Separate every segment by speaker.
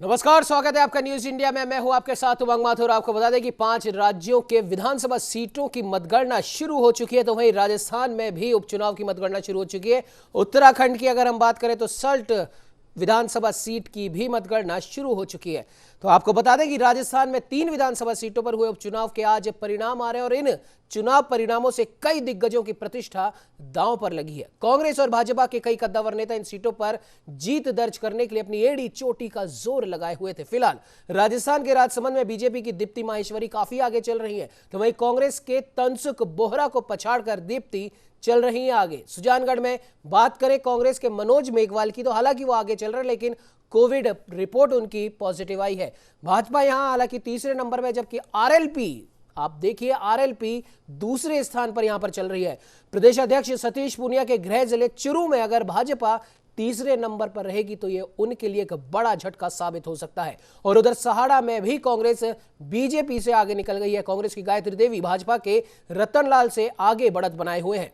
Speaker 1: नमस्कार, स्वागत है आपका न्यूज इंडिया में। मैं हूं आपके साथ उमंग माथुर। आपको बता दें कि 5 राज्यों के विधानसभा सीटों की मतगणना शुरू हो चुकी है, तो वहीं राजस्थान में भी उपचुनाव की मतगणना शुरू हो चुकी है। उत्तराखंड की अगर हम बात करें तो सल्ट विधानसभा सीट की भी मतगणना शुरू हो चुकी है। तो आपको बता दें कि राजस्थान में 3 विधानसभा सीटों पर हुए उपचुनाव के आज परिणाम आ रहे हैं और इन चुनाव परिणामों से कई दिग्गजों की प्रतिष्ठा दांव पर लगी है। कांग्रेस और भाजपा के कई कद्दावर नेता इन सीटों पर जीत दर्ज करने के लिए अपनी एड़ी चोटी का जोर लगाए हुए थे। फिलहाल राजस्थान के राजसमंद में बीजेपी की दीप्ति माहेश्वरी काफी आगे चल रही है, तो वहीं कांग्रेस के तनसुख बोहरा को पछाड़कर दीप्ति चल रही है आगे। सुजानगढ़ में बात करें कांग्रेस के मनोज मेघवाल की, तो हालांकि वो आगे चल रहे हैं, लेकिन कोविड रिपोर्ट उनकी पॉजिटिव आई है। भाजपा यहां हालांकि तीसरे नंबर में, जबकि आरएलपी, आप देखिए आरएलपी दूसरे स्थान पर यहां पर चल रही है। प्रदेश अध्यक्ष सतीश पूनिया के गृह जिले चुरू में अगर भाजपा तीसरे नंबर पर रहेगी तो यह उनके लिए एक बड़ा झटका साबित हो सकता है। और उधर सहाड़ा में भी कांग्रेस बीजेपी से आगे निकल गई है। कांग्रेस की गायत्री देवी भाजपा के रतनलाल से आगे बढ़त बनाए हुए हैं।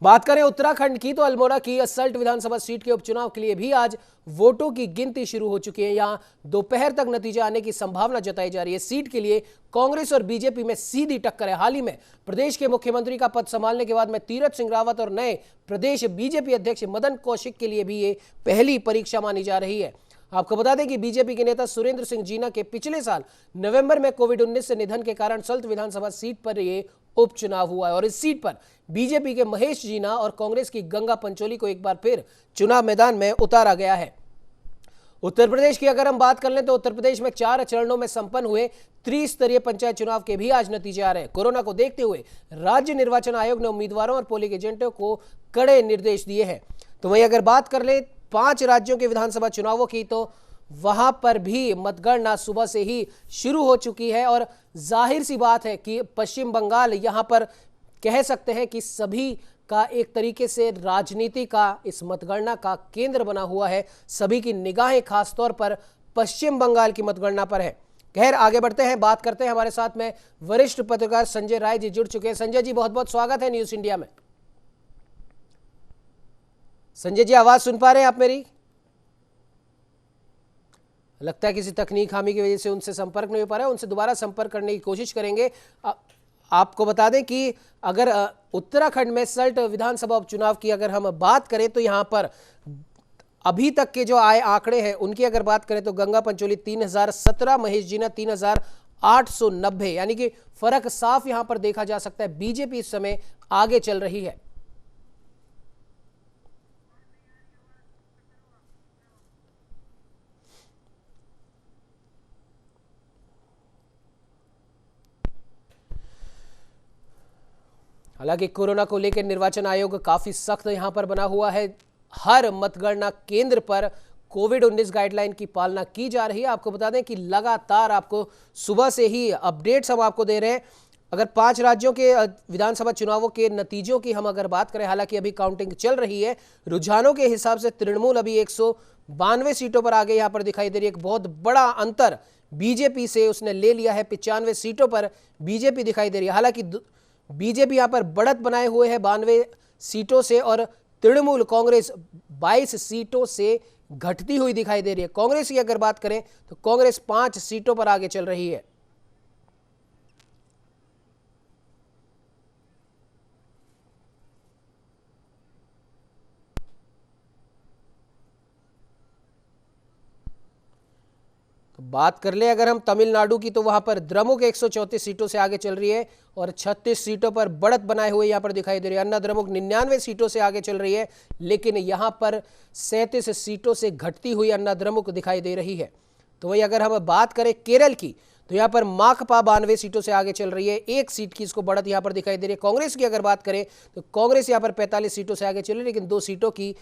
Speaker 1: बात करें उत्तराखंड की, तो अल्मोड़ा की असल्ट विधानसभा सीट के उपचुनाव के लिए भी आज वोटों की गिनती शुरू हो चुकी है। यहां दोपहर तक नतीजा आने की संभावना जताई जा रही है। सीट के लिए कांग्रेस और बीजेपी में सीधी टक्कर है। हाल ही में प्रदेश के मुख्यमंत्री का पद संभालने के बाद में तीरथ सिंह रावत और नए प्रदेश बीजेपी अध्यक्ष मदन कौशिक के लिए भी ये पहली परीक्षा मानी जा रही है। आपको बता दें कि बीजेपी के नेता सुरेंद्र सिंह जीना के पिछले साल नवंबर में कोविड-19 से निधन के कारण सल्ट विधानसभा सीट पर यह उपचुनाव हुआ है और इस सीट पर बीजेपी के महेश जीना और कांग्रेस की गंगा पंचोली को एक बार फिर चुनाव मैदान में उतारा गया है। उत्तर प्रदेश की अगर हम बात कर लें तो उत्तर प्रदेश में 4 चरणों में संपन्न हुए त्रिस्तरीय पंचायत चुनाव के भी आज नतीजे आ रहे हैं। कोरोना को देखते हुए राज्य निर्वाचन आयोग ने उम्मीदवारों और पोलिंग एजेंटों को कड़े निर्देश दिए हैं। तो वहीं अगर बात कर ले 5 राज्यों के विधानसभा चुनावों की, तो वहां पर भी मतगणना सुबह से ही शुरू हो चुकी है और जाहिर सी बात है कि पश्चिम बंगाल यहां पर कह सकते हैं कि सभी का एक तरीके से राजनीति का इस मतगणना का केंद्र बना हुआ है। सभी की निगाहें खासतौर पर पश्चिम बंगाल की मतगणना पर है। खैर, आगे बढ़ते हैं, बात करते हैं। हमारे साथ में वरिष्ठ पत्रकार संजय राय जी जुड़ चुके हैं। संजय जी, बहुत बहुत स्वागत है न्यूज इंडिया में। संजय जी, आवाज सुन पा रहे हैं आप मेरी? लगता है किसी तकनीक खामी की वजह से उनसे संपर्क नहीं हो पा रहा है। उनसे दोबारा संपर्क करने की कोशिश करेंगे। आपको बता दें कि अगर उत्तराखंड में सल्ट विधानसभा उपचुनाव की अगर हम बात करें तो यहां पर अभी तक के जो आए आंकड़े हैं उनकी अगर बात करें तो गंगा पंचोली 3017, महेश जीना 3890, यानी कि फर्क साफ यहां पर देखा जा सकता है। बीजेपी इस समय आगे चल रही है। हालांकि कोरोना को लेकर निर्वाचन आयोग काफी सख्त यहां पर बना हुआ है। हर मतगणना केंद्र पर कोविड-19 गाइडलाइन की पालना की जा रही है। आपको बता दें कि लगातार आपको सुबह से ही अपडेट्स हम आपको दे रहे हैं। अगर 5 राज्यों के विधानसभा चुनावों के नतीजों की हम अगर बात करें, हालांकि अभी काउंटिंग चल रही है, रुझानों के हिसाब से तृणमूल अभी 192 सीटों पर आगे यहां पर दिखाई दे रही है। एक बहुत बड़ा अंतर बीजेपी से उसने ले लिया है। 95 सीटों पर बीजेपी दिखाई दे रही है। हालांकि बीजेपी यहां पर बढ़त बनाए हुए है 92 सीटों से और तृणमूल कांग्रेस 22 सीटों से घटती हुई दिखाई दे रही है। कांग्रेस की अगर बात करें तो कांग्रेस 5 सीटों पर आगे चल रही है। बात कर ले अगर हम तमिलनाडु की, तो वहां पर द्रमुक 134 सीटों से आगे चल रही है और 36 सीटों पर बढ़त बनाए हुए यहां पर दिखाई दे रही है। अन्ना द्रमुक 99 सीटों से आगे चल रही है, लेकिन यहां पर 37 सीटों से घटती हुई अन्ना द्रमुक दिखाई दे रही है। तो वही अगर हम बात करें केरल की, तो यहां पर माकपा 92 सीटों से आगे चल रही है। 1 सीट की इसको बढ़त यहां पर दिखाई दे रही है। कांग्रेस की अगर बात करें तो कांग्रेस यहां पर 45 सीटों से आगे चल रही है, लेकिन 2 सीटों की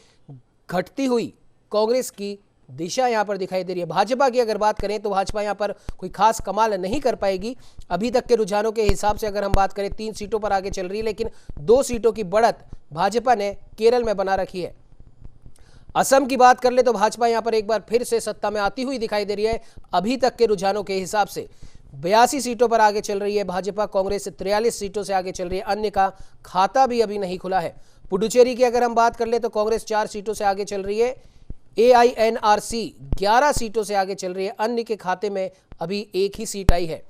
Speaker 1: घटती हुई कांग्रेस की दिशा यहां पर दिखाई दे रही है। भाजपा की अगर बात करें तो भाजपा यहां पर कोई खास कमाल नहीं कर पाएगी। अभी तक के रुझानों के हिसाब से अगर हम बात करें 3 सीटों पर आगे चल रही है, लेकिन 2 सीटों की बढ़त भाजपा ने केरल में बना रखी है। असम की बात कर ले तो भाजपा यहां पर एक बार फिर से सत्ता में आती हुई दिखाई दे रही है। अभी तक के रुझानों के हिसाब से 82 सीटों पर आगे चल रही है भाजपा। कांग्रेस 43 सीटों से आगे चल रही है। अन्य का खाता भी अभी नहीं खुला है। पुडुचेरी की अगर हम बात कर ले तो कांग्रेस 4 सीटों से आगे चल रही है। AINRC 11 सीटों से आगे चल रही है। अन्य के खाते में अभी एक ही सीट आई है।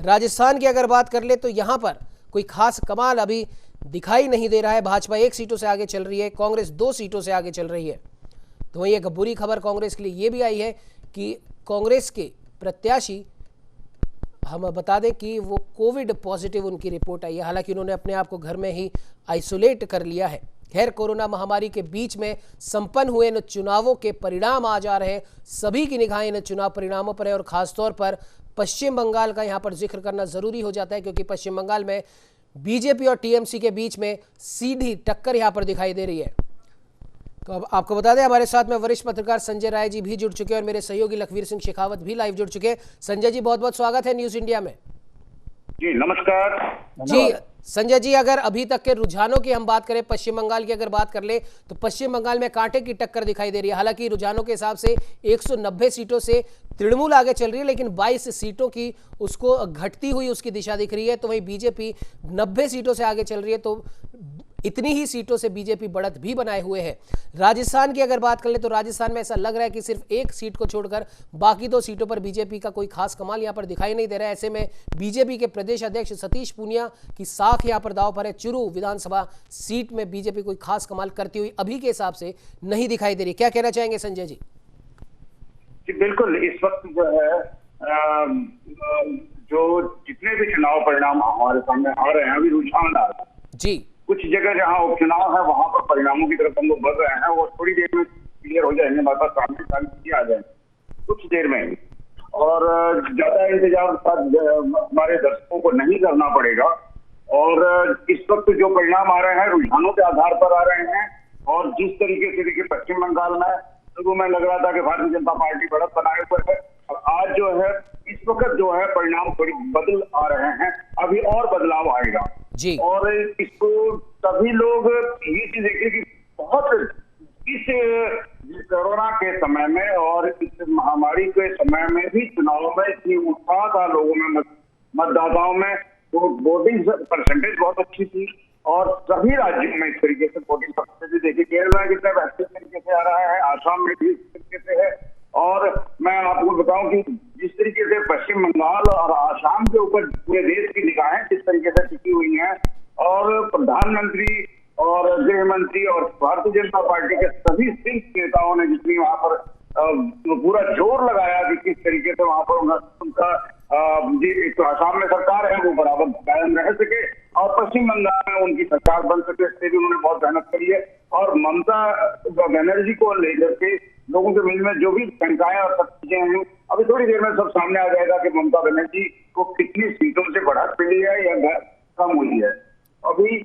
Speaker 1: राजस्थान की अगर बात कर ले तो यहां पर कोई खास कमाल अभी दिखाई नहीं दे रहा है। भाजपा 1 सीटों से आगे चल रही है, कांग्रेस 2 सीटों से आगे चल रही है। तो वहीं एक बुरी खबर कांग्रेस के लिए ये भी आई है कि कांग्रेस के प्रत्याशी, हम बता दें कि वो कोविड पॉजिटिव उनकी रिपोर्ट आई है। हालांकि उन्होंने अपने आप को घर में ही आइसोलेट कर लिया है। खैर, कोरोना महामारी के बीच में संपन्न हुए इन चुनावों के परिणाम आ जा रहे हैं। सभी की निगाहें इन चुनाव परिणामों पर है और खासतौर पर पश्चिम बंगाल का यहाँ पर जिक्र करना जरूरी हो जाता है, क्योंकि पश्चिम बंगाल में बीजेपी और टीएमसी के बीच में सीधी टक्कर यहाँ पर दिखाई दे रही है। तो अब आपको बता दें, हमारे साथ में वरिष्ठ पत्रकार संजय राय जी भी जुड़ चुके हैं और मेरे सहयोगी लखवीर सिंह शेखावत भी लाइव जुड़ चुके हैं। संजय जी, बहुत बहुत स्वागत है न्यूज इंडिया में।
Speaker 2: जी नमस्कार।
Speaker 1: जी संजय जी, अगर अभी तक के रुझानों की हम बात करें, पश्चिम बंगाल की अगर बात कर ले तो पश्चिम बंगाल में कांटे की टक्कर दिखाई दे रही है। हालांकि रुझानों के हिसाब से 190 सीटों से तृणमूल आगे चल रही है, लेकिन 22 सीटों की उसको घटती हुई उसकी दिशा दिख रही है। तो वहीं बीजेपी 90 सीटों से आगे चल रही है, तो इतनी ही सीटों से बीजेपी बढ़त भी बनाए हुए है। राजस्थान की अगर बात कर ले तो राजस्थान में ऐसा लग रहा है कि सिर्फ एक सीट को छोड़कर बाकी 2 सीटों पर बीजेपी का कोई खास कमाल यहां पर दिखाई नहीं दे रहा है। ऐसे में बीजेपी के प्रदेश अध्यक्ष सतीश पूनिया की साख यहां पर दांव पर है। चुरू विधानसभा सीट में बीजेपी कोई खास कमाल करती हुई अभी के हिसाब से नहीं दिखाई दे रही। क्या कहना चाहेंगे संजय जी?
Speaker 2: बिल्कुल, इस वक्त जो है जो जितने भी चुनाव परिणाम हमारे सामने आ रहे हैं, अभी रुझान आ रहा है
Speaker 1: जी।
Speaker 2: कुछ जगह जहां उपचुनाव है वहां पर परिणामों की तरफ हम लोग बढ़ रहे हैं, वो थोड़ी देर में क्लियर हो जाएंगे, हमारे पास सामने आ जाएंगे कुछ देर में ही। और ज्यादा इंतजार हमारे दर्शकों को नहीं करना पड़ेगा। और इस वक्त जो परिणाम आ रहे हैं रुझानों के आधार पर आ रहे हैं। और जिस तरीके से देखिए, पश्चिम बंगाल में शुरू में लग रहा था कि भारतीय जनता पार्टी बढ़त बनाए हुए है, और आज जो है इस वक्त जो है परिणाम थोड़ी बदल आ रहे हैं। अभी और बदलाव आएगा
Speaker 1: जी।
Speaker 2: और इसको सभी लोग ये चीज देखिए कि बहुत इस कोरोना के समय में और इस महामारी के समय में भी चुनाव में इतनी उत्साह था लोगों में, मतदाताओं में। तो वोटिंग परसेंटेज बहुत अच्छी थी और सभी राज्यों में इस तरीके से वोटिंग परसेंटेज देखिए, केरल में कितना बेहतर तरीके से आ रहा है, आसाम में भी इस तरीके से है। और मैं आपको बताऊं कि जिस तरीके से पश्चिम बंगाल और आसाम के ऊपर पूरे देश की निगाहें जिस तरीके से टिकी हुई हैं, और प्रधानमंत्री और गृह मंत्री और भारतीय जनता पार्टी के सभी शीर्ष नेताओं ने जितनी वहां पर पूरा जोर लगाया कि किस तरीके से वहां पर उनका तो आसाम में सरकार है वो बराबर कायम रह सके और पश्चिम बंगाल में उनकी सरकार बन सके, इससे भी उन्होंने बहुत मेहनत करी है। और ममता बनर्जी को लेकर के लोगों के मन में जो भी शंकाएं और सब चीजें हैं, अभी थोड़ी देर में सब सामने आ जाएगा कि ममता बनर्जी को कितनी सीटों से बढ़त मिली है या कम हुई है। अभी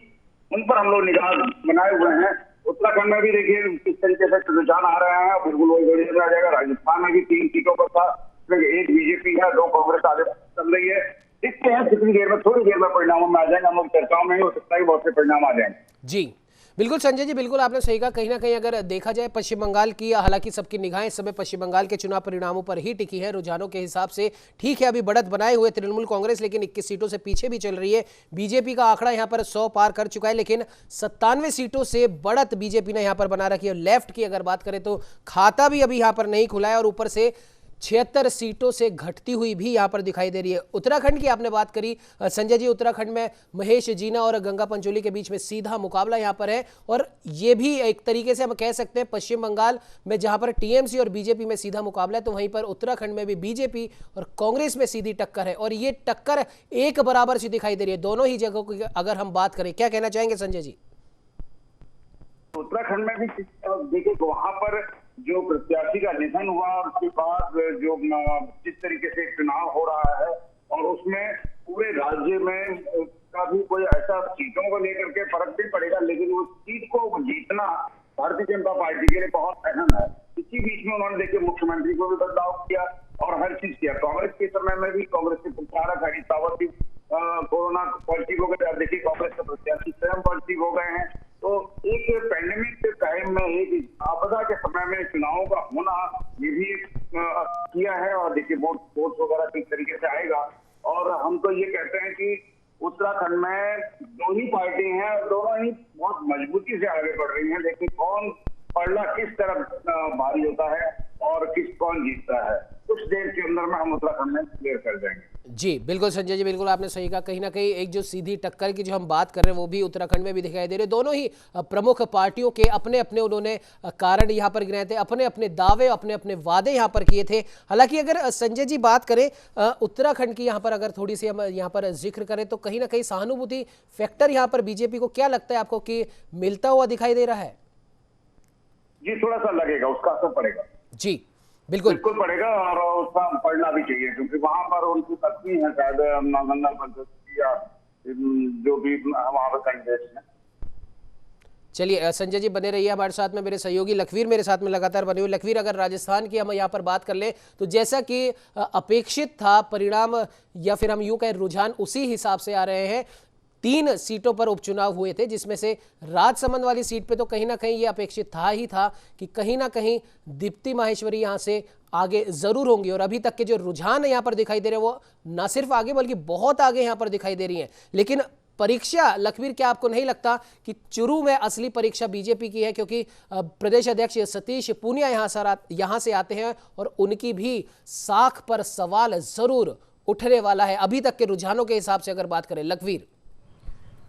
Speaker 2: उन पर हम लोग निगाह बनाए हुए हैं। उत्तराखंड में भी देखिए किस तरीके से रुझान आ रहे हैं, बिल्कुल वही थोड़ी देर में आ जाएगा। राजस्थान में भी 3 सीटों पर था, एक बीजेपी है, 2 कांग्रेस आगे चल रही है। इसके हैं कितनी देर में, थोड़ी देर में परिणामों में आ जाएंगे। हम लोग चर्चाओं में ही हो सकता है बहुत से परिणाम आ जाएंगे।
Speaker 1: जी बिल्कुल संजय जी, बिल्कुल आपने सही कहा। कहीं ना कहीं अगर देखा जाए पश्चिम बंगाल की, हालांकि सबकी निगाहें इस समय पश्चिम बंगाल के चुनाव परिणामों पर ही टिकी है। रुझानों के हिसाब से ठीक है, अभी बढ़त बनाए हुए तृणमूल कांग्रेस, लेकिन 21 सीटों से पीछे भी चल रही है। बीजेपी का आंकड़ा यहां पर 100 पार कर चुका है, लेकिन 97 सीटों से बढ़त बीजेपी ने यहां पर बना रखी है। लेफ्ट की अगर बात करें तो खाता भी अभी यहां पर नहीं खुला है और ऊपर से 76 सीटों से घटती हुई भी यहां पर दिखाई दे रही है। उत्तराखंड की आपने बात करी संजय जी, उत्तराखंड में महेश जीना और गंगा पंचोली के बीच में सीधा मुकाबला यहां पर है। और ये भी एक तरीके से हम कह सकते हैं पश्चिम बंगाल में जहां पर टीएमसी और बीजेपी में सीधा मुकाबला है, तो वहीं पर उत्तराखंड में भी बीजेपी और कांग्रेस में सीधी टक्कर है। और ये टक्कर एक बराबर सी दिखाई दे रही है दोनों ही जगहों की अगर हम बात करें। क्या कहना चाहेंगे संजय जी?
Speaker 2: उत्तराखंड में भी देखिए, वहां पर जो प्रत्याशी का निधन हुआ और उसके बाद जो जिस तरीके से चुनाव हो रहा है, और उसमें पूरे राज्य में का भी कोई ऐसा सीटों को लेकर के फर्क भी पड़ेगा, लेकिन उस सीट को जीतना भारतीय जनता पार्टी के लिए बहुत अहम है। इसी बीच में उन्होंने देखिए मुख्यमंत्री को भी बदलाव किया और हर चीज किया। कांग्रेस के समय में भी कांग्रेस के प्रचारक हरीश रावत भी कोरोना पॉजिटिव हो गए। अब देखिए कांग्रेस के प्रत्याशी स्वयं पॉजिटिव हो गए हैं। तो एक पैंडेमिक के टाइम में, एक आपदा के समय में चुनावों का होना ये भी किया है। और देखिए वोट वगैरह किस तरीके से आएगा। और हम तो ये कहते हैं कि उत्तराखंड में 2 ही पार्टी हैं, दोनों ही बहुत मजबूती से आगे बढ़ रही हैं। लेकिन कौन पलड़ा किस तरफ भारी होता है और कौन जीतता है, कुछ देर के अंदर में हम उत्तराखंड में क्लियर कर देंगे।
Speaker 1: जी बिल्कुल संजय जी, बिल्कुल आपने सही कहा। कहीं ना कहीं एक जो सीधी टक्कर की जो हम बात कर रहे हैं वो भी उत्तराखंड में भी दिखाई दे रही है। दोनों ही प्रमुख पार्टियों के अपने अपने उन्होंने कारण यहाँ पर गिनाए थे, अपने अपने दावे, अपने अपने वादे यहाँ पर किए थे। हालांकि अगर संजय जी बात करें उत्तराखंड की, यहाँ पर अगर थोड़ी सी हम यहाँ पर जिक्र करें तो कहीं ना कहीं सहानुभूति फैक्टर यहाँ पर बीजेपी को क्या लगता है आपको कि मिलता हुआ दिखाई दे रहा है?
Speaker 2: जी थोड़ा सा लगेगा, उसका असर पड़ेगा।
Speaker 1: जी बिल्कुल
Speaker 2: बिल्कुल पड़ेगा और उसका पढ़ना भी चाहिए, क्योंकि वहां पर उनकी पत्नी है शायद नागंदा पंचायत या जो भी वहां पर कैंडिडेट्स हैं।
Speaker 1: चलिए संजय जी बने रहिए हमारे साथ में। मेरे सहयोगी लखवीर मेरे साथ में लगातार बने हुए। लखवीर, अगर राजस्थान की हम यहाँ पर बात कर लें तो जैसा कि अपेक्षित था परिणाम, या फिर हम यूं कहें रुझान उसी हिसाब से आ रहे हैं। 3 सीटों पर उपचुनाव हुए थे, जिसमें से राजसमंद वाली सीट पे तो कहीं ना कहीं ये अपेक्षित था ही था कि कहीं ना कहीं दीप्ति माहेश्वरी यहाँ से आगे जरूर होंगी। और अभी तक के जो रुझान यहाँ पर दिखाई दे रहे हैं वो ना सिर्फ आगे बल्कि बहुत आगे यहाँ पर दिखाई दे रही हैं। लेकिन परीक्षा लखवीर, क्या आपको नहीं लगता कि चुरू में असली परीक्षा बीजेपी की है? क्योंकि प्रदेश अध्यक्ष सतीश पूनिया यहाँ से आते हैं और उनकी भी साख पर सवाल जरूर उठने वाला है अभी तक के रुझानों के हिसाब से अगर बात करें। लखवीर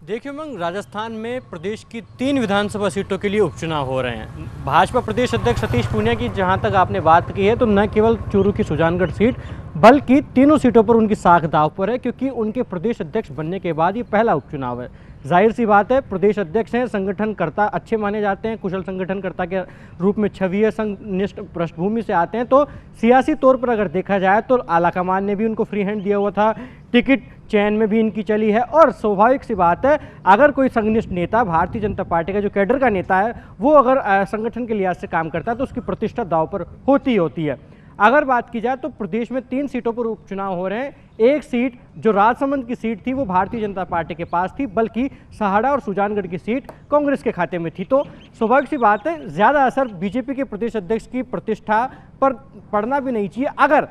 Speaker 3: देखिए उमंग, राजस्थान में प्रदेश की 3 विधानसभा सीटों के लिए उपचुनाव हो रहे हैं। भाजपा प्रदेश अध्यक्ष सतीश पूनिया की जहां तक आपने बात की है तो न केवल चूरू की सुजानगढ़ सीट बल्कि तीनों सीटों पर उनकी साख दांव पर है, क्योंकि उनके प्रदेश अध्यक्ष बनने के बाद ये पहला उपचुनाव है। जाहिर सी बात है, प्रदेश अध्यक्ष हैं, संगठनकर्ता अच्छे माने जाते हैं, कुशल संगठनकर्ता के रूप में छवि है, संघनिष्ठ पृष्ठभूमि से आते हैं। तो सियासी तौर पर अगर देखा जाए तो आलाकमान ने भी उनको फ्री हैंड दिया हुआ था, टिकट चयन में भी इनकी चली है। और स्वाभाविक सी बात है, अगर कोई संघनिष्ठ नेता, भारतीय जनता पार्टी का जो कैडर का नेता है, वो अगर संगठन के लिहाज से काम करता है तो उसकी प्रतिष्ठा दांव पर होती है। अगर बात की जाए तो प्रदेश में 3 सीटों पर उपचुनाव हो रहे हैं। एक सीट जो राजसमंद की सीट थी वो भारतीय जनता पार्टी के पास थी, बल्कि सहाड़ा और सुजानगढ़ की सीट कांग्रेस के खाते में थी। तो स्वाभाविक सी बात है, ज़्यादा असर बीजेपी के प्रदेश अध्यक्ष की प्रतिष्ठा पर पड़ना भी नहीं चाहिए अगर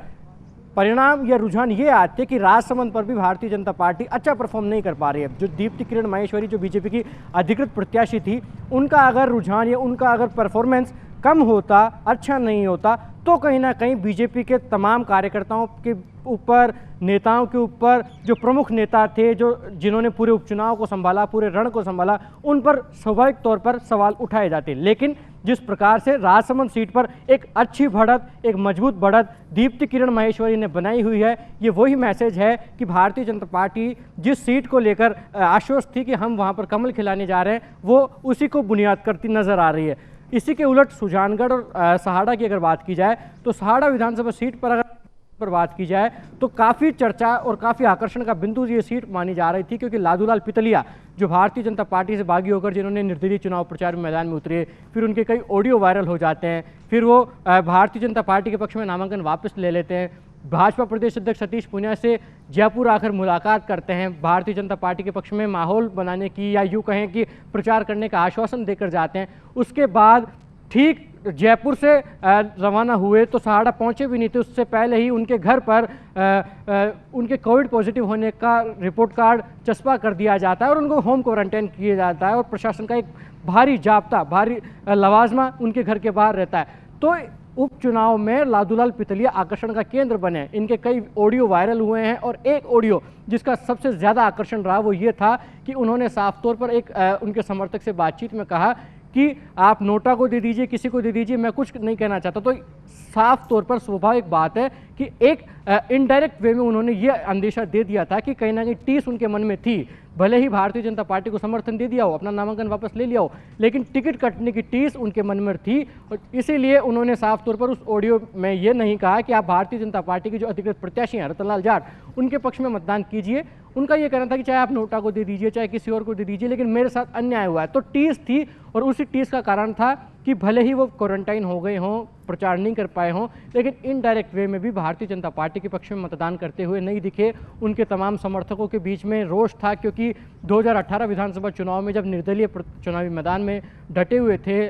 Speaker 3: परिणाम या रुझान ये आते कि राजसमंद पर भी भारतीय जनता पार्टी अच्छा परफॉर्म नहीं कर पा रही है। जो दीप्ति किरण माहेश्वरी जो बीजेपी की अधिकृत प्रत्याशी थी, उनका अगर रुझान या उनका अगर परफॉर्मेंस कम होता, अच्छा नहीं होता, तो कहीं ना कहीं बीजेपी के तमाम कार्यकर्ताओं के ऊपर, नेताओं के ऊपर, जो प्रमुख नेता थे, जिन्होंने पूरे उपचुनाव को संभाला, पूरे रण को संभाला, उन पर स्वाभाविक तौर पर सवाल उठाए जाते। लेकिन जिस प्रकार से राजसमंद सीट पर एक अच्छी बढ़त, एक मजबूत बढ़त दीप्ति किरण माहेश्वरी ने बनाई हुई है, ये वही मैसेज है कि भारतीय जनता पार्टी जिस सीट को लेकर आश्वस्त थी कि हम वहाँ पर कमल खिलाने जा रहे हैं, वो उसी को बुनियाद करती नजर आ रही है। इसी के उलट सुजानगढ़ और सहाड़ा की अगर बात की जाए तो सहाड़ा विधानसभा सीट पर अगर बात की जाए तो काफ़ी चर्चा और काफ़ी आकर्षण का बिंदु ये सीट मानी जा रही थी, क्योंकि लादूलाल पितलिया जो भारतीय जनता पार्टी से बागी होकर जिन्होंने निर्दलीय चुनाव प्रचार में मैदान में उतरे, फिर उनके कई ऑडियो वायरल हो जाते हैं, फिर वो भारतीय जनता पार्टी के पक्ष में नामांकन वापस ले लेते हैं, भाजपा प्रदेश अध्यक्ष सतीश पूनिया से जयपुर आकर मुलाकात करते हैं, भारतीय जनता पार्टी के पक्ष में माहौल बनाने की या यूँ कहें कि प्रचार करने का आश्वासन देकर जाते हैं। उसके बाद ठीक जयपुर से रवाना हुए तो सहाड़ा पहुंचे भी नहीं थे, उससे पहले ही उनके घर पर उनके कोविड पॉजिटिव होने का रिपोर्ट कार्ड चस्पा कर दिया जाता है और उनको होम क्वारंटाइन किया जाता है और प्रशासन का एक भारी जाब्ता, भारी लवाजमा उनके घर के बाहर रहता है। तो उपचुनाव में लादूलाल पितलिया आकर्षण का केंद्र बने। इनके कई ऑडियो वायरल हुए हैं और एक ऑडियो जिसका सबसे ज़्यादा आकर्षण रहा वो ये था कि उन्होंने साफ तौर पर एक उनके समर्थक से बातचीत में कहा कि आप नोटा को दे दीजिए, किसी को दे दीजिए, मैं कुछ नहीं कहना चाहता। तो साफ तौर पर स्वाभाविक बात है कि एक इनडायरेक्ट वे में उन्होंने ये अंदेशा दे दिया था कि कहीं ना कहीं टीस उनके मन में थी। भले ही भारतीय जनता पार्टी को समर्थन दे दिया हो, अपना नामांकन वापस ले लिया हो, लेकिन टिकट कटने की टीस उनके मन में थी और इसीलिए उन्होंने साफ तौर पर उस ऑडियो में ये नहीं कहा कि आप भारतीय जनता पार्टी के जो अधिकृत प्रत्याशी हैं रतनलाल जाट, उनके पक्ष में मतदान कीजिए। उनका ये कहना था कि चाहे आप नोटा को दे दीजिए, चाहे किसी और को दे दीजिए, लेकिन मेरे साथ अन्याय हुआ है। तो टीस थी और उसी टीस का कारण था कि भले ही वो क्वारंटाइन हो गए हों, प्रचार नहीं कर पाए हों, लेकिन इनडायरेक्ट वे में भी भारतीय जनता पार्टी के पक्ष में मतदान करते हुए नहीं दिखे। उनके तमाम समर्थकों के बीच में रोष था, क्योंकि 2018 विधानसभा चुनाव में जब निर्दलीय चुनावी मैदान में डटे हुए थे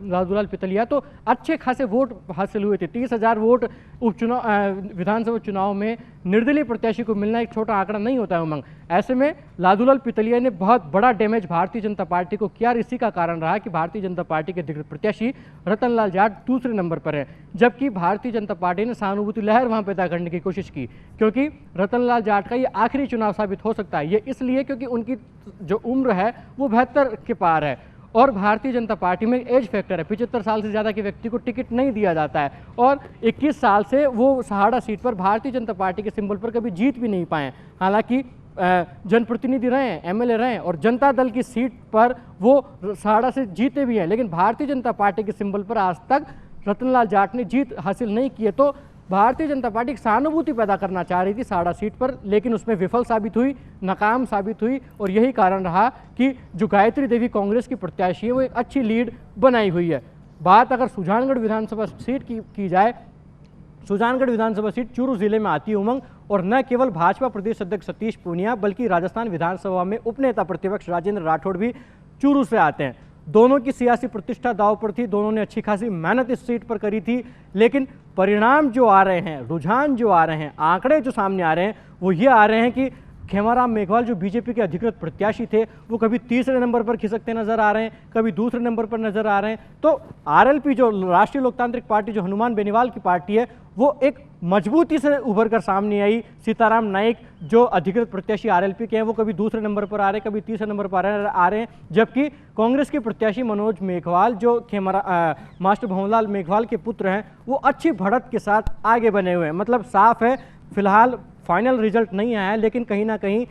Speaker 3: लादूलाल पितलिया तो अच्छे खासे वोट हासिल हुए थे। 30,000 वोट विधानसभा चुनाव में निर्दलीय प्रत्याशी को मिलना एक छोटा आंकड़ा नहीं होता है उमंग। ऐसे में लादूलाल पितलिया ने बहुत बड़ा डैमेज भारतीय जनता पार्टी को किया और इसी का कारण रहा कि भारतीय जनता पार्टी के अधिकृत प्रत्याशी रतनलाल जाट दूसरे नंबर पर है, जबकि भारतीय जनता पार्टी ने सहानुभूति लहर वहां पैदा करने की कोशिश की, क्योंकि रतनलाल जाट का ये आखिरी चुनाव साबित हो सकता है। ये इसलिए क्योंकि उनकी जो उम्र है वो 72 के पार है और भारतीय जनता पार्टी में एज फैक्टर है, 75 साल से ज़्यादा के व्यक्ति को टिकट नहीं दिया जाता है और 21 साल से वो सहाड़ा सीट पर भारतीय जनता पार्टी के सिंबल पर कभी जीत भी नहीं पाए। हालांकि जनप्रतिनिधि रहे हैं, एमएलए रहे हैं और जनता दल की सीट पर वो सहाड़ा से जीते भी हैं, लेकिन भारतीय जनता पार्टी के सिंबल पर आज तक रतनलाल जाट ने जीत हासिल नहीं की है। तो भारतीय जनता पार्टी सहानुभूति पैदा करना चाह रही थी सहाड़ा सीट पर, लेकिन उसमें विफल साबित हुई, नाकाम साबित हुई और यही कारण रहा कि जो गायत्री देवी कांग्रेस की प्रत्याशी है वो एक अच्छी लीड बनाई हुई है। बात अगर सुजानगढ़ विधानसभा सीट की जाए, सुजानगढ़ विधानसभा सीट चूरू जिले में आती है उमंग, और न केवल भाजपा प्रदेश अध्यक्ष सतीश पूनिया बल्कि राजस्थान विधानसभा में उपनेता प्रतिपक्ष राजेंद्र राठौड़ भी चूरू से आते हैं। दोनों की सियासी प्रतिष्ठा दांव पर थी, दोनों ने अच्छी खासी मेहनत इस सीट पर करी थी, लेकिन परिणाम जो आ रहे हैं, रुझान जो आ रहे हैं, आंकड़े जो सामने आ रहे हैं वो ये आ रहे हैं कि खेमाराम मेघवाल जो बीजेपी के अधिकृत प्रत्याशी थे वो कभी तीसरे नंबर पर खिसकते नजर आ रहे हैं, कभी दूसरे नंबर पर नजर आ रहे हैं। तो आरएलपी जो राष्ट्रीय लोकतांत्रिक पार्टी जो हनुमान बेनीवाल की पार्टी है वो एक मजबूती से उभर कर सामने आई। सीताराम नाइक जो अधिकृत प्रत्याशी आरएलपी के हैं वो कभी दूसरे नंबर पर आ रहे हैं, कभी तीसरे नंबर पर आ रहे हैं, जबकि कांग्रेस के प्रत्याशी मनोज मेघवाल जो मास्टर भंवरलाल मेघवाल के पुत्र हैं वो अच्छी बढ़त के साथ आगे बने हुए हैं। मतलब साफ है, फिलहाल फाइनल रिजल्ट नहीं आया है, लेकिन कहीं ना कहीं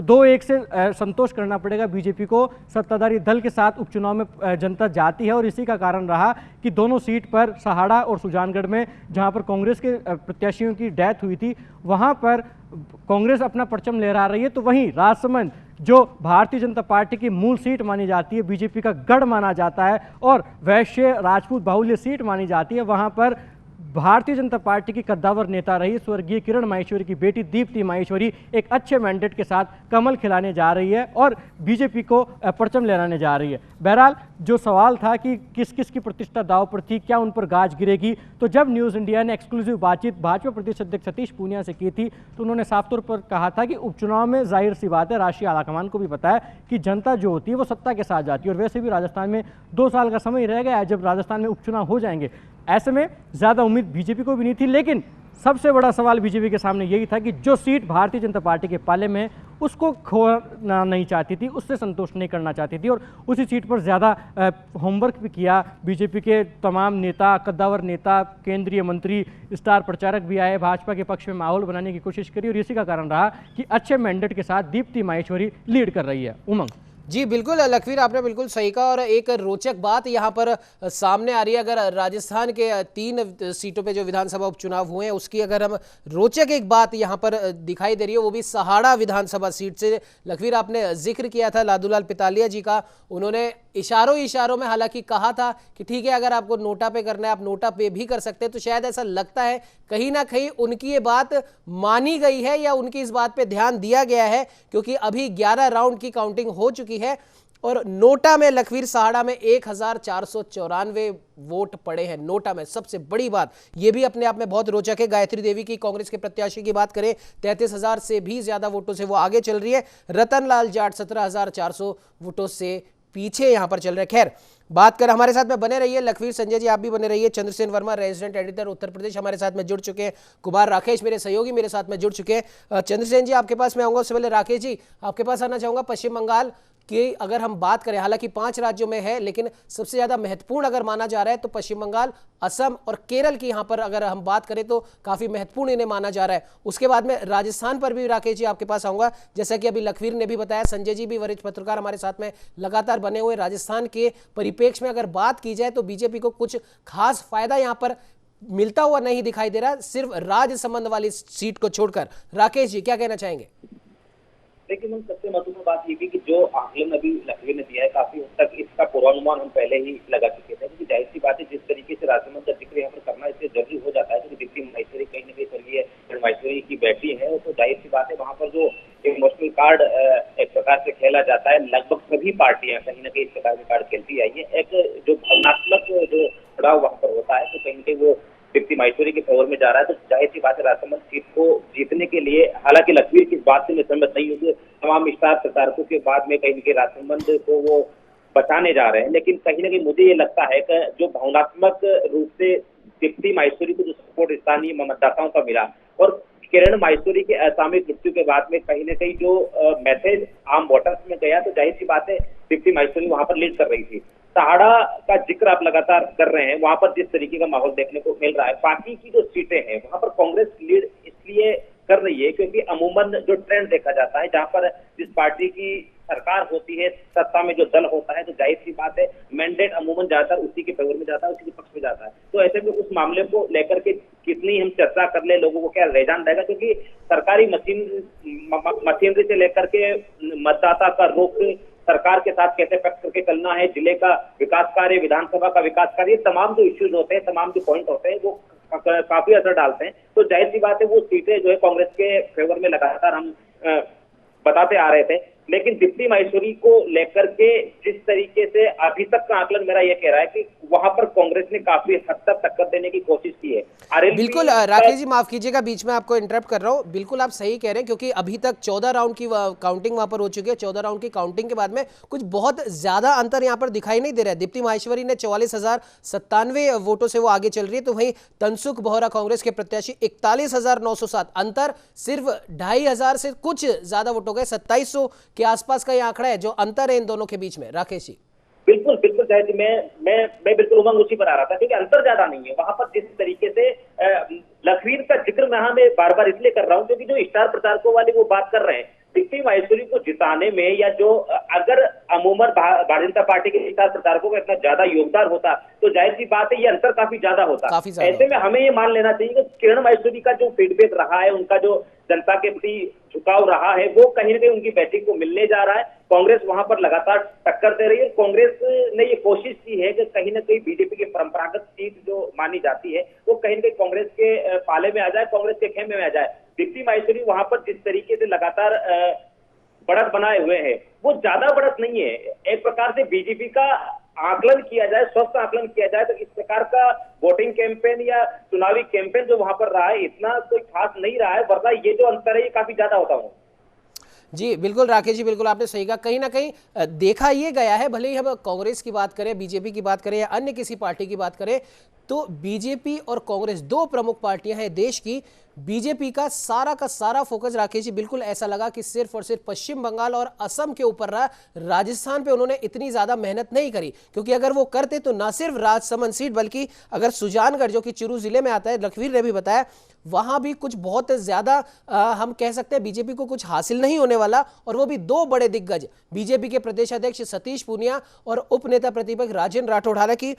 Speaker 3: 2-1 से संतोष करना पड़ेगा बीजेपी को। सत्ताधारी दल के साथ उपचुनाव में जनता जाती है और इसी का कारण रहा कि दोनों सीट पर सहाड़ा और सुजानगढ़ में जहां पर कांग्रेस के प्रत्याशियों की डेथ हुई थी वहां पर कांग्रेस अपना परचम लहरा रही है, तो वहीं राजसमंद जो भारतीय जनता पार्टी की मूल सीट मानी जाती है, बीजेपी का गढ़ माना जाता है और वैश्य राजपूत बाहुल्य सीट मानी जाती है, वहां पर भारतीय जनता पार्टी की कद्दावर नेता रही स्वर्गीय किरण माहेश्वरी की बेटी दीप्ति माहेश्वरी एक अच्छे मैंडेट के साथ कमल खिलाने जा रही है और बीजेपी को परचम लहराने जा रही है। बहरहाल जो सवाल था कि किस किस की प्रतिष्ठा दांव पर थी, क्या उन पर गाज गिरेगी, तो जब न्यूज़ इंडिया ने एक्सक्लूसिव बातचीत भाजपा प्रदेश अध्यक्ष सतीश पूनिया से की थी तो उन्होंने साफ तौर पर कहा था कि उपचुनाव में जाहिर सी बात है, राष्ट्रीय आलाकमान को भी पता है कि जनता जो होती है वो सत्ता के साथ जाती है और वैसे भी राजस्थान में 2 साल का समय रह गया है जब राजस्थान में उपचुनाव हो जाएंगे। ऐसे में ज़्यादा उम्मीद बीजेपी को भी नहीं थी, लेकिन सबसे बड़ा सवाल बीजेपी के सामने यही था कि जो सीट भारतीय जनता पार्टी के पाले में उसको खोना नहीं चाहती थी, उससे संतोष नहीं करना चाहती थी और उसी सीट पर ज़्यादा होमवर्क भी किया। बीजेपी के तमाम नेता, कद्दावर नेता, केंद्रीय मंत्री, स्टार प्रचारक भी आए, भाजपा के पक्ष में माहौल बनाने की कोशिश करी और इसी का कारण रहा कि अच्छे मैंडेट के साथ दीप्ति माहेश्वरी लीड कर रही है। उमंग
Speaker 1: जी बिल्कुल लखवीर, आपने बिल्कुल सही कहा और एक रोचक बात यहाँ पर सामने आ रही है। अगर राजस्थान के 3 सीटों पे जो विधानसभा उपचुनाव हुए हैं उसकी अगर हम रोचक एक बात यहाँ पर दिखाई दे रही है वो भी सहाड़ा विधानसभा सीट से। लखवीर, आपने जिक्र किया था लादूलाल पितालिया जी का, उन्होंने इशारों में हालांकि कहा था कि ठीक है अगर आपको नोटा पे करना है आप नोटा पे भी कर सकते हैं, तो शायद ऐसा लगता है कहीं ना कहीं उनकी ये बात मानी गई है या उनकी इस बात पे ध्यान दिया गया है, क्योंकि अभी 11 राउंड की काउंटिंग हो चुकी है और नोटा में लखवीर सहाड़ा में 1494 वोट पड़े हैं। नोटा में सबसे बड़ी बात यह भी अपने आप में बहुत रोचक है। गायत्री देवी की कांग्रेस के प्रत्याशी की बात करें 33,000 से भी ज्यादा वोटों से वो आगे चल रही है। रतनलाल जाट 17,400 वोटों से पीछे यहां पर चल रहे। खैर बात कर, हमारे साथ में बने रहिए लखवीर, संजय जी आप भी बने रहिए, चंद्रसेन वर्मा रेजिडेंट एडिटर उत्तर प्रदेश हमारे साथ में जुड़ चुके हैं, कुमार राकेश मेरे सहयोगी मेरे साथ में जुड़ चुके हैं। चंद्रसेन जी आपके पास मैं आऊंगा, उससे पहले राकेश जी आपके पास आना चाहूंगा। पश्चिम बंगाल की अगर हम बात करें, हालांकि 5 राज्यों में है लेकिन सबसे ज्यादा महत्वपूर्ण अगर माना जा रहा है तो पश्चिम बंगाल, असम और केरल की यहां पर अगर हम बात करें तो काफी महत्वपूर्ण इन्हें माना जा रहा है। उसके बाद में राजस्थान पर भी राकेश जी आपके पास आऊंगा। जैसा कि अभी लखवीर ने भी बताया, संजय जी भी वरिष्ठ पत्रकार हमारे साथ में लगातार बने हुए। राजस्थान के परिप्रेक्ष्य में अगर बात की जाए तो बीजेपी को कुछ खास फायदा यहां पर मिलता हुआ नहीं दिखाई दे रहा, सिर्फ राजसमंद वाली सीट को छोड़कर। राकेश जी क्या कहना चाहेंगे?
Speaker 4: लेकिन हम सबसे महत्वपूर्ण बात ये भी कि जो आकलन अभी लखवीर ने दिया है काफी हद तक इसका पूर्वानुमान हम पहले ही लगा चुके थे, क्योंकि जाहिर सी बात है जिस तरीके से राजसमंद का जिक्र यहाँ पर करना इससे जरूरी हो जाता है क्योंकि दीप्ति माहेश्वरी कहीं न कहीं स्वर्गीय माहेश्वरी की बेटी है, तो जाहिर सी बात है वहाँ पर जो इमोशनल कार्ड एक प्रकार से खेला जाता है, लगभग सभी पार्टियां कहीं ना कहीं इस प्रकार के कार्ड खेलती आई है। एक जो भावनात्मक जो पड़ाव वहाँ पर होता है तो कहीं ना कहीं वो दीप्ति माहेश्वरी के फेवर में जा रहा है, तो जाहिर सी बात है राजसमंद सीट को जीतने के लिए, हालांकि लखवीर की इस बात से मैं सहमत नहीं हूँ कि तमाम स्टार प्रचारकों के बाद में कहीं ना कहीं राजसमंद को वो बचाने जा रहे हैं। लेकिन कहीं ना कहीं मुझे ये लगता है कि जो भावनात्मक रूप से दीप्ति माहेश्वरी को जो सपोर्ट स्थानीय मतदाताओं का मिला और किरण माहेश्वरी के असामयिक मृत्यु के बाद में कहीं ना कहीं जो मैसेज आम वोटर्स में गया, तो जाहिर सी बात है दीप्ति माहेश्वरी वहां पर लीड कर रही थी। सहाड़ा का जिक्र आप लगातार कर रहे हैं, वहां पर जिस तरीके का माहौल देखने को मिल रहा है, बाकी की जो सीटें हैं वहां पर कांग्रेस लीड इसलिए कर रही है क्योंकि अमूमन जो ट्रेंड देखा जाता है, जहां पर जिस पार्टी की सरकार होती है, सत्ता में जो दल होता है, तो जाहिर सी बात है मैंडेट अमूमन ज्यादातर उसी के फेवर में जाता है, उसी के पक्ष में जाता है। तो ऐसे में उस मामले को लेकर के कितनी हम चर्चा कर ले, लोगों को क्या रुझान रहेगा, क्योंकि सरकारी मशीनरी से लेकर के मतदाता का रुख, सरकार के साथ कैसे पक्ष करके चलना है, जिले का विकास कार्य, विधानसभा का विकास कार्य, तमाम जो इश्यूज होते हैं, तमाम जो पॉइंट होते हैं, वो काफी असर डालते हैं। तो जाहिर सी बात है वो सीटें जो है कांग्रेस के फेवर में लगातार हम बताते आ रहे थे। लेकिन दीप्ति माहेश्वरी को लेकर के जिस तरीके से अभी तक का आकलन मेरा यह कह रहा है कि वहां पर कांग्रेस ने काफी हद तक टक्कर देने की कोशिश की है।
Speaker 1: बिल्कुल राकेश जी, माफ कीजिएगा बीच में आपको इंटरप्ट कर रहा हूं। बिल्कुल आप सही कह रहे हैं, क्योंकि अभी तक 14 राउंड की काउंटिंग वहां पर हो चुकी है। 14 राउंड की काउंटिंग के बाद में कुछ बहुत ज्यादा अंतर यहां पर दिखाई नहीं दे रहा है। दीप्ति माहेश्वरी ने 44,097 वोटों से वो आगे चल रही है, तो वहीं तनसुख बोहरा कांग्रेस के प्रत्याशी 41,907, अंतर सिर्फ 2,500 से कुछ ज्यादा वोटों गए। 2700 के आसपास का ये आंकड़ा है जो अंतर है इन दोनों के बीच में। राकेश जी
Speaker 4: बिल्कुल बिल्कुल जय जी, मैं बिल्कुल उमंग उसी पर आ रहा था, क्योंकि अंतर ज्यादा नहीं है वहां पर। जिस तरीके से लखवीर का जिक्र मैं बार बार इसलिए कर रहा हूं क्योंकि जो स्टार प्रचारकों वाली वो बात कर रहे हैं, दीप्ति माहेश्वरी को जिताने में, या जो अगर अमूमन भारतीय जनता पार्टी के स्टार प्रचारकों का इतना ज्यादा योगदान होता तो जाहिर सी बात है ये अंतर काफी ज्यादा होता। ऐसे में हमें ये मान लेना चाहिए कि किरण माहेश्वरी का जो फीडबैक रहा है, उनका जो जनता के प्रति झुकाव रहा है, वो कहीं ना कहीं उनकी बैटिंग को मिलने जा रहा है। कांग्रेस वहां पर लगातार टक्कर दे रही है। कांग्रेस ने ये कोशिश की है कि कहीं ना कहीं बीजेपी की परंपरागत सीट जो मानी जाती है वो कहीं ना कहीं कांग्रेस के पाले में आ जाए, कांग्रेस के खेमे में आ जाए। दीप्ति माहेश्वरी वहां पर जिस तरीके से लगातार बढ़त बनाए हुए हैं, वो ज्यादा बढ़त नहीं है। एक प्रकार से बीजेपी का आकलन किया जाए, स्वस्थ आकलन किया जाए, तो इस प्रकार का वोटिंग कैंपेन या चुनावी कैंपेन जो वहां पर रहा है इतना कोई खास नहीं रहा है, वरना ये जो अंतर है ये काफी ज्यादा होता है।
Speaker 1: जी बिल्कुल राकेश जी, बिल्कुल आपने सही कहा। कहीं ना कहीं देखा ये गया है, भले ही हम कांग्रेस की बात करें, बीजेपी की बात करें या अन्य किसी पार्टी की बात करें, तो बीजेपी और कांग्रेस दो प्रमुख पार्टियां हैं देश की। बीजेपी का सारा फोकस राकेश जी बिल्कुल ऐसा लगा कि सिर्फ और सिर्फ पश्चिम बंगाल और असम के ऊपर रहा। राजस्थान पे उन्होंने इतनी ज्यादा मेहनत नहीं करी, क्योंकि अगर वो करते तो ना सिर्फ राजसमंद सीट, बल्कि अगर सुजानगढ़ जो कि चूरू जिले में आता है, लखवीर ने भी बताया, वहां भी कुछ बहुत ज्यादा हम कह सकते हैं बीजेपी को कुछ हासिल नहीं होने वाला। और वो भी दो बड़े दिग्गज, बीजेपी के प्रदेश अध्यक्ष सतीश पूनिया और उप नेता प्रतिपक्ष राजेंद्र राठौड़। हालांकि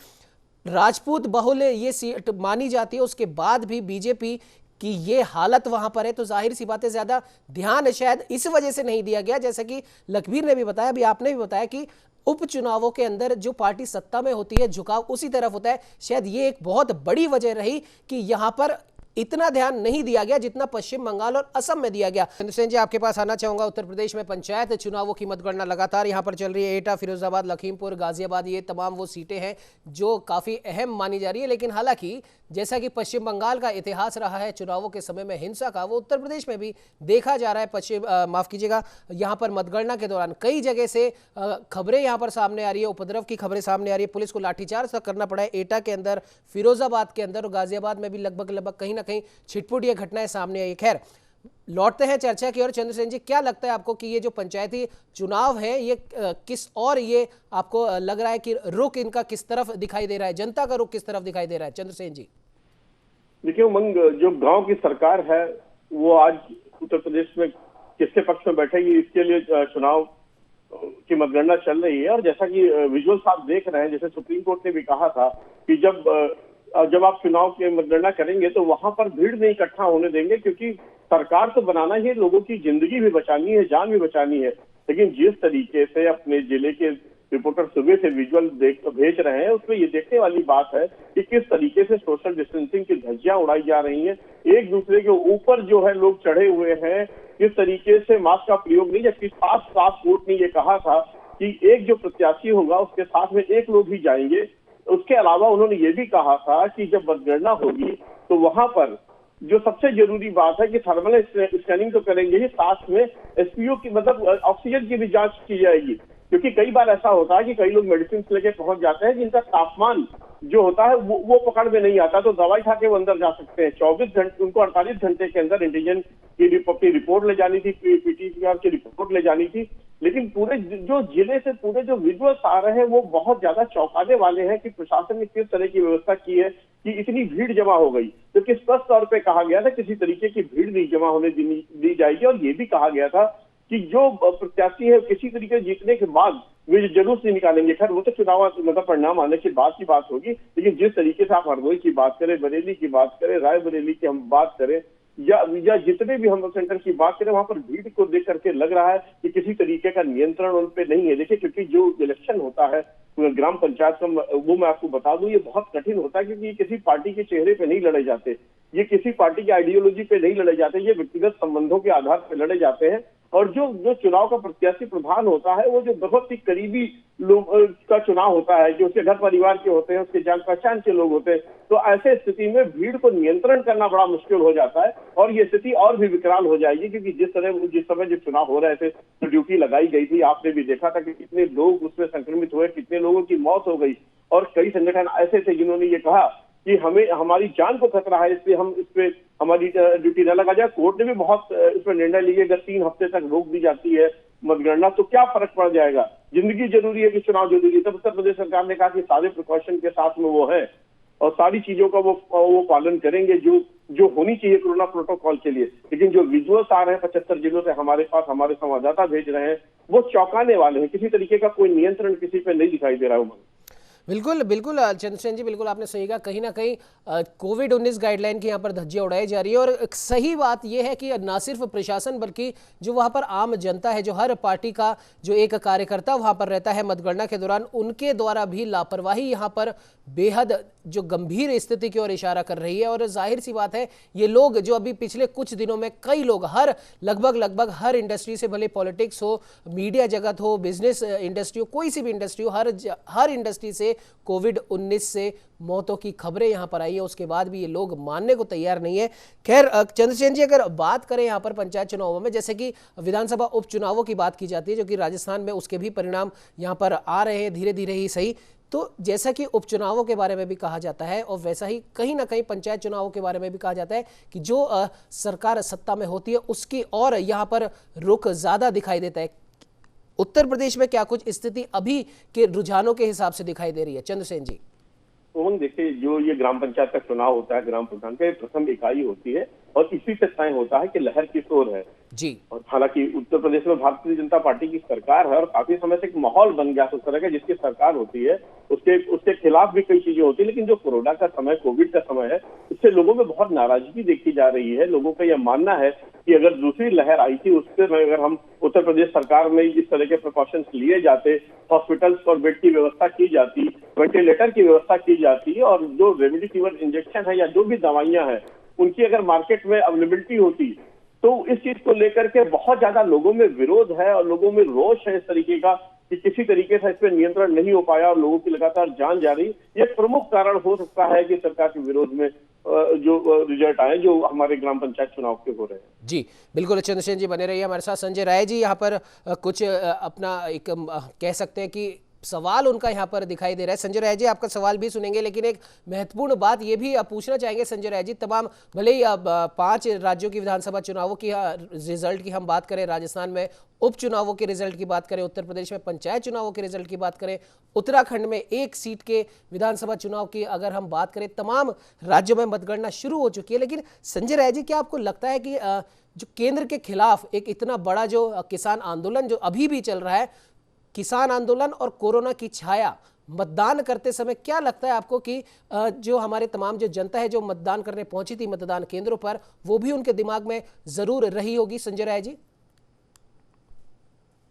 Speaker 1: राजपूत बहुल ये सीट मानी जाती है, उसके बाद भी बीजेपी कि ये हालत वहां पर है, तो जाहिर सी बात है ज्यादा ध्यान शायद इस वजह से नहीं दिया गया। जैसा कि लखवीर ने भी बताया, अभी आपने भी बताया कि उपचुनावों के अंदर जो पार्टी सत्ता में होती है झुकाव उसी तरफ होता है। शायद ये एक बहुत बड़ी वजह रही कि यहां पर इतना ध्यान नहीं दिया गया जितना पश्चिम बंगाल और असम में दिया गया। चंद्रसेन जी आपके पास आना चाहूंगा। उत्तर प्रदेश में पंचायत चुनावों की मतगणना लगातार यहां पर चल रही है। एटा, फिरोजाबाद, लखीमपुर, गाजियाबाद, ये तमाम वो सीटें हैं जो काफी अहम मानी जा रही है। लेकिन हालांकि जैसा कि पश्चिम बंगाल का इतिहास रहा है चुनावों के समय में हिंसा का, वो उत्तर प्रदेश में भी देखा जा रहा है। माफ कीजिएगा, यहाँ पर मतगणना के दौरान कई जगह से खबरें यहाँ पर सामने आ रही है, उपद्रव की खबरें सामने आ रही है, पुलिस को लाठीचार्ज तक करना पड़ा है। एटा के अंदर, फिरोजाबाद के अंदर और गाजियाबाद में भी लगभग कहीं ना कहीं छिटपुट ये घटनाएं सामने आई। खैर, लौटते हैं चर्चा की ओर। चंद्रसेन जी, क्या लगता है आपको कि ये जो पंचायती चुनाव है ये किस और ये आपको लग रहा है कि रुख इनका किस तरफ दिखाई दे रहा है, जनता का रुख किस तरफ दिखाई दे रहा है? चंद्रसेन जी
Speaker 5: देखिए उमंग, जो गांव की सरकार है वो आज उत्तर प्रदेश में किसके पक्ष में बैठेगी, इसके लिए चुनाव की मतगणना चल रही है। और जैसा कि विजुअल्स आप देख रहे हैं, जैसे सुप्रीम कोर्ट ने भी कहा था कि जब आप चुनाव की मतगणना करेंगे तो वहां पर भीड़ नहीं इकट्ठा होने देंगे, क्योंकि सरकार तो बनाना ही है, लोगों की जिंदगी भी बचानी है, जान भी बचानी है। लेकिन जिस तरीके से अपने जिले के रिपोर्टर सुबह से विजुअल भेज रहे हैं, उसमें ये देखने वाली बात है कि किस तरीके से सोशल डिस्टेंसिंग की धज्जियां उड़ाई जा रही हैं, एक दूसरे के ऊपर जो है लोग चढ़े हुए हैं, किस तरीके से मास्क का प्रयोग नहीं। जबकि साफ कोर्ट ने ये कहा था कि एक जो प्रत्याशी होगा उसके साथ में एक लोग ही जाएंगे। उसके अलावा उन्होंने ये भी कहा था कि जब मतगणना होगी तो वहां पर जो सबसे जरूरी बात है कि थर्मल स्कैनिंग तो करेंगे ही, साथ में एसपीओ की मतलब ऑक्सीजन की भी जांच की जाएगी। क्योंकि कई बार ऐसा होता है कि कई लोग मेडिसिन लेके पहुंच जाते हैं जिनका तापमान जो होता है वो पकड़ में नहीं आता, तो दवाई खा के वो अंदर जा सकते हैं। 24 घंटे उनको 48 घंटे के अंदर एंटीजन की रिपोर्ट ले जानी थी, पीटीसीआर की रिपोर्ट ले जानी थी। लेकिन पूरे जो जिले से पूरे जो विजुअल्स आ रहे हैं वो बहुत ज्यादा चौंकाने वाले हैं कि प्रशासन ने किस तरह की व्यवस्था की है कि इतनी भीड़ जमा हो गई। क्योंकि स्पष्ट तौर पे कहा गया था किसी तरीके की भीड़ नहीं जमा होने दी जाएगी, और ये भी कहा गया था कि जो प्रत्याशी है किसी तरीके जीतने के बाद वे जुलूस नहीं निकालेंगे। खैर वो तो चुनाव मतलब परिणाम आने के बाद की बात होगी, लेकिन जिस तरीके से आप हरदोई की बात करें, बरेली की बात करें, रायबरेली की हम बात करें या जितने भी हम सेंटर की बात करें, वहां पर भीड़ को देख करके लग रहा है कि किसी तरीके का नियंत्रण उन पे नहीं है। देखिए, क्योंकि जो इलेक्शन होता है ग्राम पंचायत का, वो मैं आपको बता दूं, ये बहुत कठिन होता है, क्योंकि ये किसी पार्टी के चेहरे पे नहीं लड़े जाते, ये किसी पार्टी की आइडियोलॉजी पे नहीं लड़े जाते, ये व्यक्तिगत संबंधों के आधार पर लड़े जाते हैं। और जो चुनाव का प्रत्याशी प्रधान होता है वो जो बहुत ही करीबी लोग का चुनाव होता है, जो उसके घर परिवार के होते हैं, उसके जान पहचान के लोग होते हैं, तो ऐसे स्थिति में भीड़ को नियंत्रण करना बड़ा मुश्किल हो जाता है और ये स्थिति और भी विकराल हो जाएगी। क्योंकि जिस समय जो चुनाव हो रहे थे तो ड्यूटी लगाई गई थी, आपने भी देखा था कि कितने लोग उसमें संक्रमित हुए, कितने लोगों की मौत हो गई, और कई संगठन ऐसे थे जिन्होंने ये कहा कि हमें हमारी जान को खतरा है, इसलिए हम इस पे हमारी ड्यूटी न लगा जाए। कोर्ट ने भी बहुत इसमें निर्णय लिए, अगर 3 हफ्ते तक रोक दी जाती है मतगणना तो क्या फर्क पड़ जाएगा, जिंदगी जरूरी है कि चुनाव जरूरी है। तब उत्तर प्रदेश सरकार ने कहा कि सारे प्रिकॉशन के साथ में वो है और सारी चीजों का वो पालन करेंगे जो होनी चाहिए कोरोना प्रोटोकॉल के लिए। लेकिन जो विजुअल्स आ रहे हैं 75 जिलों से हमारे पास, हमारे संवाददाता भेज रहे हैं, वो चौंकाने वाले हैं। किसी तरीके का कोई नियंत्रण किसी पे नहीं दिखाई दे रहा है।
Speaker 1: बिल्कुल बिल्कुल चंद्रसेन जी, बिल्कुल आपने सही कहा। कहीं ना कहीं कोविड-19 गाइडलाइन की यहाँ पर धज्जियां उड़ाई जा रही है। और सही बात यह है कि ना सिर्फ प्रशासन बल्कि जो वहाँ पर आम जनता है, जो हर पार्टी का जो एक कार्यकर्ता वहाँ पर रहता है मतगणना के दौरान, उनके द्वारा भी लापरवाही यहाँ पर बेहद जो गंभीर स्थिति की ओर इशारा कर रही है। और जाहिर सी बात है, ये लोग जो अभी पिछले कुछ दिनों में कई लोग लगभग हर इंडस्ट्री से, भले पॉलिटिक्स हो, मीडिया जगत हो, बिजनेस इंडस्ट्री हो, कोई सी भी इंडस्ट्री हो, हर इंडस्ट्री से कोविड-19 से मौतों की खबरें यहां पर आई है। उसके बाद भी ये लोग मानने को तैयार नहीं है। खैर चंद्रसेन जी, अगर बात करें यहां पर पंचायत चुनावों में, जैसे कि विधानसभा उपचुनावों की बात की जाती है, जो कि राजस्थान में उसके भी परिणाम यहां पर आ रहे हैं धीरे धीरे ही सही, तो जैसा कि उपचुनावों के बारे में भी कहा जाता है और वैसा ही कहीं ना कहीं पंचायत चुनावों के बारे में भी कहा जाता है कि जो सरकार सत्ता में होती है उसकी और यहाँ पर रुख ज्यादा दिखाई देता है। उत्तर प्रदेश में क्या कुछ स्थिति अभी के रुझानों के हिसाब से दिखाई दे रही है चंद्रसेन जी?
Speaker 5: उमंग, देखिए, जो ये ग्राम पंचायत का चुनाव होता है, ग्राम प्रधान का प्रथम इकाई होती है और इसी से तय होता है कि लहर किस ओर है
Speaker 1: जी।
Speaker 5: और हालांकि उत्तर प्रदेश में भारतीय जनता पार्टी की सरकार है और काफी समय से एक माहौल बन गया उस तरह का, जिसकी सरकार होती है उसके खिलाफ भी कई चीजें होती है। लेकिन जो कोरोना का समय, कोविड का समय है, इससे लोगों में बहुत नाराजगी देखी जा रही है। लोगों का यह मानना है कि अगर दूसरी लहर आई थी उससे अगर हम उत्तर प्रदेश सरकार में इस तरह के प्रिकॉशंस लिए जाते, हॉस्पिटल्स और बेड की व्यवस्था की जाती, वेंटिलेटर की व्यवस्था की जाती और जो रेमडेसिविर इंजेक्शन है या जो भी दवाइयां हैं उनकी अगर मार्केट में अवेलेबिलिटी होती, तो इस चीज को लेकर के बहुत ज्यादा लोगों में विरोध है और लोगों में रोष है इस तरीके का कि किसी तरीके से इस पर नियंत्रण नहीं हो पाया और लोगों की लगातार जान जा रही। ये प्रमुख कारण हो सकता है कि सरकार के विरोध में जो रिजल्ट आए जो हमारे ग्राम पंचायत चुनाव के हो रहे हैं।
Speaker 1: जी बिल्कुल, चंद्रसेन जी बने रहिए हमारे साथ। संजय राय जी यहाँ पर कुछ अपना एक कह सकते हैं कि सवाल उनका यहाँ पर दिखाई दे रहा है। संजय राय जी, आपका सवाल भी सुनेंगे, लेकिन एक महत्वपूर्ण बात ये भी पूछना चाहेंगे संजय राय जी, तमाम भले ही 5 राज्यों की विधानसभा चुनावों की रिजल्ट की हम बात करें, राजस्थान में उपचुनावों के रिजल्ट की बात करें, उत्तर प्रदेश में पंचायत चुनावों के रिजल्ट की बात करें, उत्तराखंड में 1 सीट के विधानसभा चुनाव की अगर हम बात करें, तमाम राज्यों में मतगणना शुरू हो चुकी है। लेकिन संजय राय जी, क्या आपको लगता है कि जो केंद्र के खिलाफ एक इतना बड़ा जो किसान आंदोलन जो अभी भी चल रहा है, किसान आंदोलन और कोरोना की छाया मतदान करते समय, क्या लगता है आपको कि जो हमारे तमाम जो जनता है जो मतदान करने पहुंची थी मतदान केंद्रों पर, वो भी उनके दिमाग में जरूर रही होगी? संजय राय जी,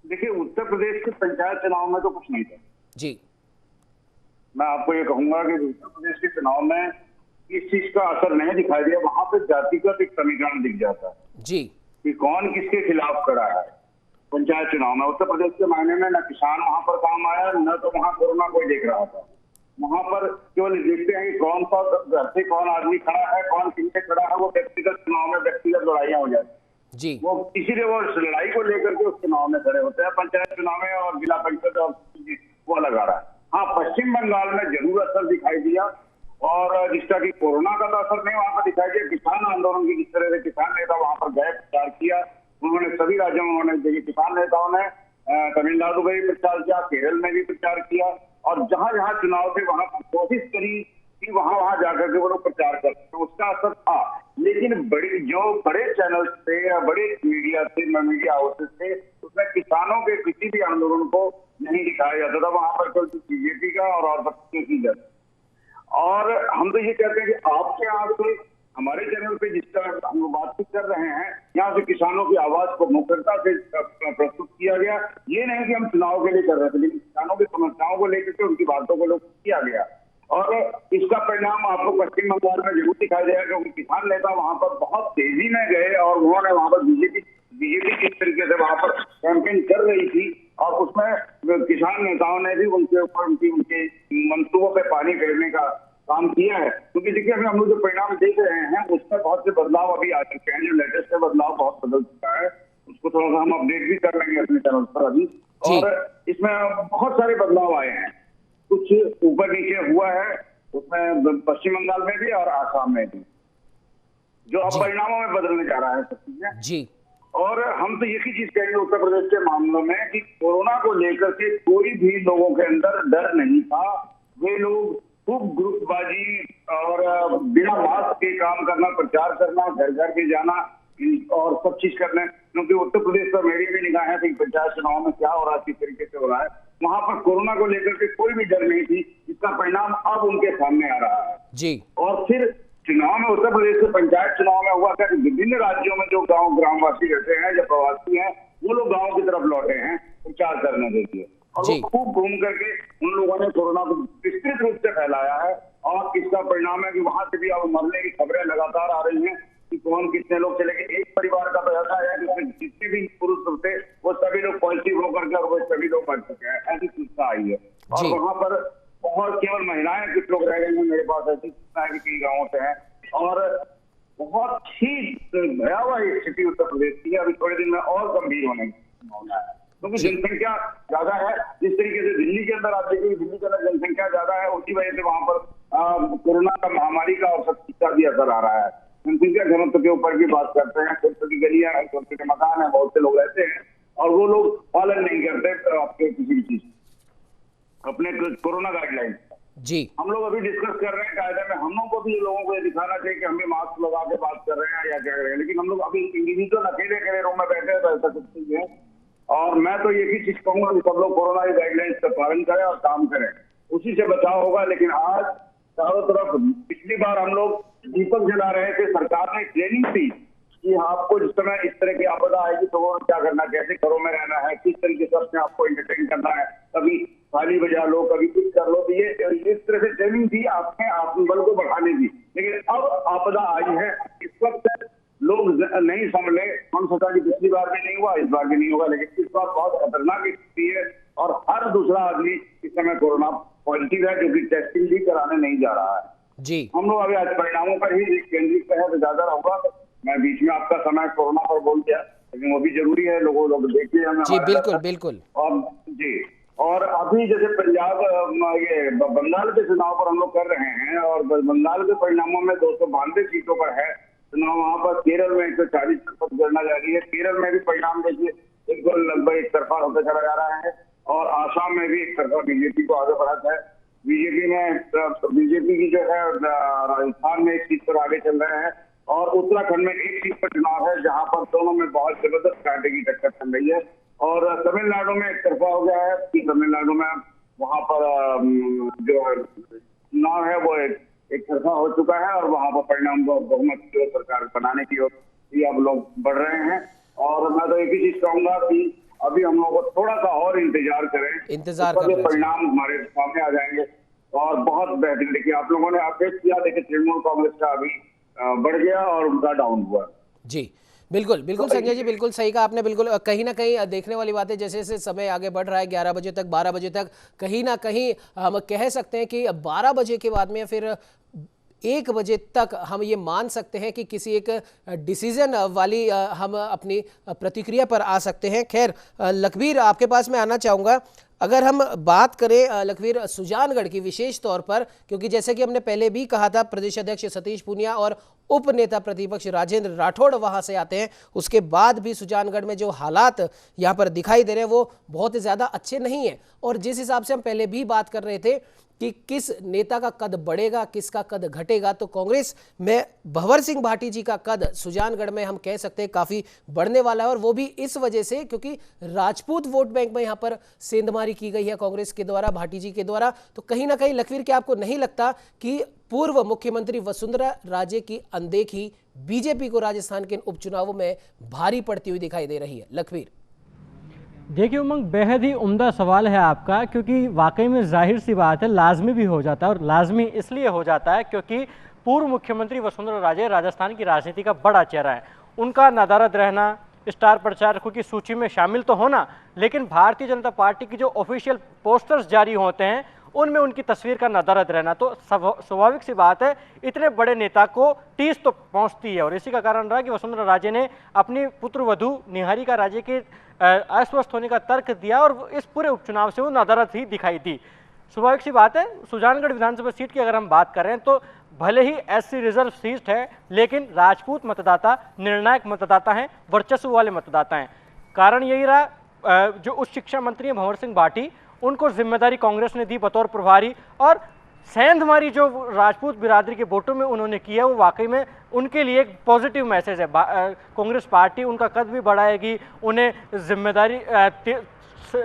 Speaker 2: देखिए, उत्तर प्रदेश के पंचायत चुनाव में तो कुछ नहीं था
Speaker 1: जी।
Speaker 2: मैं आपको ये कहूंगा कि उत्तर प्रदेश के चुनाव में इस चीज का असर नहीं दिखाई दिया। वहां पे जातिगत एक समीकरण दिख जाता है
Speaker 1: जी
Speaker 2: कि कौन किसके खिलाफ खड़ा है। पंचायत चुनाव में उत्तर प्रदेश के मायने में न किसान वहां पर काम आया, न तो वहां कोरोना कोई देख रहा था। वहां पर केवल देखते हैं कि कौन सा घर से कौन आदमी खड़ा है, कौन किससे खड़ा है, वो व्यक्तिगत चुनाव में व्यक्तिगत लड़ाइयां हो जाती।
Speaker 1: जी।
Speaker 2: वो इसीलिए वो इस लड़ाई को लेकर के उस चुनाव में खड़े होते हैं, पंचायत चुनाव में और जिला परिषद और वो लगा रहा है। हाँ, पश्चिम बंगाल में जरूर असर दिखाई दिया, और जिसका कि कोरोना का तो असर नहीं वहां पर दिखाई दिया। किसान आंदोलन की जिस तरह से किसान नेता वहां पर गए, प्रचार किया, उन्होंने सभी राज्यों में उन्होंने देखिए किसान नेताओं ने तमिलनाडु में भी प्रचार किया, केरल में भी प्रचार किया, और जहां जहां चुनाव थे वहां कोशिश करी कि वहां जाकर के वो लोग प्रचार करते, तो उसका असर था। लेकिन बड़े चैनल थे या बड़े मीडिया हाउसेस थे, उसमें किसानों के किसी भी आंदोलन को नहीं दिखाया जाता था। वहां पर केवल बीजेपी का और बच्चों की जरूरत। और हम तो ये कहते हैं कि आपके यहाँ से हमारे चैनल पे जिस तरह हम बातचीत कर रहे हैं, यहाँ से किसानों की आवाज को मुखरता से प्रस्तुत किया गया। ये नहीं कि हम चुनाव के लिए कर रहे थे, लेकिन किसानों की समस्याओं को लेकर के उनकी बातों को किया गया, और इसका परिणाम आपको पश्चिम बंगाल में जरूर दिखाई देगा, क्योंकि किसान नेता वहां पर बहुत तेजी में गए और उन्होंने वहां पर बीजेपी किस तरीके से वहां पर कैंपेन कर रही थी, और उसमें किसान नेताओं ने भी उनके ऊपर उनके मंसूबों पे पानी फेरने का काम किया है। क्योंकि देखिए अभी हम लोग जो परिणाम देख रहे हैं उसमें बहुत से बदलाव अभी आ चुके हैं। जो लेटेस्ट है बदलाव बहुत बदल चुका है, उसको थोड़ा सा हम अपडेट भी कर लेंगे अपने चैनल पर अभी। और इसमें बहुत सारे बदलाव आए हैं, कुछ ऊपर नीचे हुआ है उसमें पश्चिम बंगाल में भी और आसाम में भी, जो अब परिणामों में बदलने जा रहा है सब चीजें जी। और हम तो यही चीज कहेंगे उत्तर प्रदेश के मामलों में कि कोरोना को लेकर के कोई भी लोगों के अंदर डर नहीं था। वे लोग खूब ग्रुपबाजी और बिना मास्क के काम करना, प्रचार करना, घर घर के जाना और सब चीज करना, क्योंकि उत्तर प्रदेश पर मेरी भी निगाह है कि पंचायत चुनाव में क्या हो रहा है, किस तरीके से हो रहा है। वहां पर कोरोना को लेकर के कोई भी डर नहीं थी, जिसका परिणाम अब उनके सामने आ रहा है जी। और फिर चुनाव में उत्तर प्रदेश के पंचायत चुनाव में हुआ क्या कि विभिन्न राज्यों में जो ग्रामवासी रहते हैं, जो प्रवासी हैं, वो लोग गाँव की तरफ लौटे हैं प्रचार करने के लिए, और वो खूब घूम करके उन लोगों ने कोरोना को विस्तृत रूप से फैलाया है। और इसका परिणाम है कि वहां से भी अब मरने की खबरें लगातार आ रही हैं कि कौन कितने लोग चले गए। एक परिवार का तो ऐसा है कि उसमें जितने भी पुरुष थे वो सभी लोग पॉजिटिव होकर के और वो सभी लोग मर चुके हैं, ऐसी सूचना आई है। और वहां पर बहुत केवल महिलाएं कुछ लोग रह गई हैं, मेरे पास ऐसी सूचना भी कई गाँवों से है, और बहुत ही भयावह स्थिति उत्तर प्रदेश की है। अभी थोड़े दिन में और गंभीर होने की संभावना है, क्योंकि जनसंख्या ज्यादा है। जिस तरीके से दिल्ली के अंदर आप देखिए, दिल्ली के अंदर जनसंख्या ज्यादा है, उसी वजह से वहां पर कोरोना का महामारी का और सब चीज का भी असर आ रहा है। जनसंख्या घनत्व के ऊपर भी बात करते हैं, छोटी छोटी गलियां हैं, छोटे छोटे मकान है, बहुत से लोग रहते हैं और वो लोग पालन नहीं करते आपके किसी भी चीज अपने कोरोना गाइडलाइन जी। हम लोग अभी डिस्कस कर रहे हैं कायदे में, हम लोग को भी लोगों को ये दिखाना चाहिए कि हमें मास्क लगा के बात कर रहे हैं या क्या कर रहे हैं, लेकिन हम लोग अभी इंडिविजुअल अकेले रूम में बैठे हैं तो ऐसा कुछ नहीं है। और मैं तो यही चीज कहूंगा कि सब लोग कोरोना की गाइडलाइंस का पालन करें और काम करें, उसी से बचाव होगा। लेकिन आज चारों तरफ पिछली बार हम लोग दीपक जला रहे थे, सरकार ने ट्रेनिंग दी कि आपको जिस समय इस तरह की आपदा आएगी तो वो क्या करना, कैसे घरों में रहना है, किस तरीके से अपने आपको एंटरटेन करना है, कभी थाली बजा लो, कभी कुछ कर लो। तो ये इस तरह से ट्रेनिंग थी आपने आत्मबल को बढ़ाने की। लेकिन अब आपदा आई है, इस वक्त लोग नहीं संभले। हम सोचा कि पिछली बार भी नहीं हुआ, इस बार भी नहीं होगा, लेकिन इस बार बहुत खतरनाक स्थिति है और हर दूसरा आदमी इस समय कोरोना पॉजिटिव है, जो कि टेस्टिंग भी कराने नहीं जा रहा है जी। हम लोग अभी आज परिणामों पर ही केंद्रित है तो ज्यादा होगा। मैं बीच में आपका समय कोरोना पर बोल दिया, लेकिन वो भी जरूरी है, लोग देखिए जी। बिल्कुल बिल्कुल। और जी, और अभी जैसे पंजाब ये बंगाल के चुनाव पर हम लोग कर रहे हैं, और बंगाल के परिणामों में 292 सीटों पर है चुनाव। वहां पर केरल में 140 गणना जारी है। केरल में भी परिणाम देखिए बिल्कुल लगभग एक तरफा होता चला जा रहा है, और आसाम में भी एक तरफा बीजेपी को आगे बढ़ाता है। बीजेपी की जो है राजस्थान में एक सीट पर आगे चल रहे हैं, और उत्तराखंड में एक सीट पर चुनाव है जहां पर दोनों में बहुत जबरदस्त कांटे की टक्कर चल रही है। और तमिलनाडु में एक तरफा हो गया है कि तमिलनाडु में वहां पर जो चुनाव है वो एक तरफा हो चुका है, और वहां पर परिणाम बहुमत की ओर सरकार बनाने की ओर भी अब लोग बढ़ रहे हैं। और मैं तो एक ही चीज कहूंगा कि अभी हम लोग को थोड़ा सा और इंतजार करें, परिणाम हमारे सामने आ जाएंगे और बहुत बेहतरीन। देखिए आप लोगों ने अपडेट किया, देखिए तृणमूल कांग्रेस का अभी बढ़ गया और उनका डाउन हुआ जी। बिल्कुल बिल्कुल संजय जी, बिल्कुल सही कहा आपने। बिल्कुल कहीं ना कहीं देखने वाली बात है, जैसे जैसे समय आगे बढ़ रहा है 11 बजे तक 12 बजे तक, कहीं ना कहीं हम कह सकते हैं कि 12 बजे के बाद में फिर
Speaker 1: 1 बजे तक हम ये मान सकते हैं कि किसी एक डिसीजन वाली हम अपनी प्रतिक्रिया पर आ सकते हैं। खैर लखबीर, आपके पास मैं आना चाहूँगा। अगर हम बात करें लखबीर सुजानगढ़ की विशेष तौर पर, क्योंकि जैसे कि हमने पहले भी कहा था, प्रदेश अध्यक्ष सतीश पूनिया और उप नेता प्रतिपक्ष राजेंद्र राठौड़ वहां से आते हैं, उसके बाद भी सुजानगढ़ में जो हालात यहां पर दिखाई दे रहे हैं वो बहुत ज़्यादा अच्छे नहीं है। और जिस हिसाब से हम पहले भी बात कर रहे थे कि किस नेता का कद बढ़ेगा, किसका कद घटेगा, तो कांग्रेस में भंवर सिंह भाटी जी का कद सुजानगढ़ में हम कह सकते हैं काफ़ी बढ़ने वाला है। और वो भी इस वजह से क्योंकि राजपूत वोट बैंक में यहाँ पर सेंधमारी की गई है कांग्रेस के द्वारा, भाटी जी के द्वारा। तो कहीं ना कहीं लखवीर, क्या आपको नहीं लगता कि पूर्व मुख्यमंत्री वसुंधरा राजे की अनदेखी बीजेपी को राजस्थान के उपचुनावों में भारी पड़ती हुई दिखाई दे रही है? लखवीर,
Speaker 3: देखिए उमंग, बेहद ही उम्दा सवाल है आपका, क्योंकि वाकई में जाहिर सी बात है, लाजमी भी हो जाता है। और लाजमी इसलिए हो जाता है क्योंकि पूर्व मुख्यमंत्री वसुंधरा राजे राजस्थान की राजनीति का बड़ा चेहरा है। उनका नदारद रहना, स्टार प्रचारकों की सूची में शामिल तो होना, लेकिन भारतीय जनता पार्टी की जो ऑफिशियल पोस्टर्स जारी होते हैं उनमें उनकी तस्वीर का नदारद रहना, तो स्वाभाविक सी बात है इतने बड़े नेता को टीस तो पहुंचती है। और इसी का कारण रहा कि वसुंधरा राजे ने अपनी पुत्र वधू निहारिका राजे के अस्वस्थ होने का तर्क दिया और इस पूरे उपचुनाव से वो नदारद ही दिखाई दी। स्वाभाविक सी बात है, सुजानगढ़ विधानसभा सीट की अगर हम बात करें तो भले ही एससी रिजर्व सीट है, लेकिन राजपूत मतदाता निर्णायक मतदाता हैं, वर्चस्व वाले मतदाता हैं। कारण यही रहा, जो उच्च शिक्षा मंत्री हैं भंवर सिंह भाटी, उनको जिम्मेदारी कांग्रेस ने दी बतौर प्रभारी, और सेंधमारी जो राजपूत बिरादरी के वोटों में उन्होंने किया वो वाकई में उनके लिए एक पॉजिटिव मैसेज है। कांग्रेस पार्टी उनका कद भी बढ़ाएगी, उन्हें जिम्मेदारी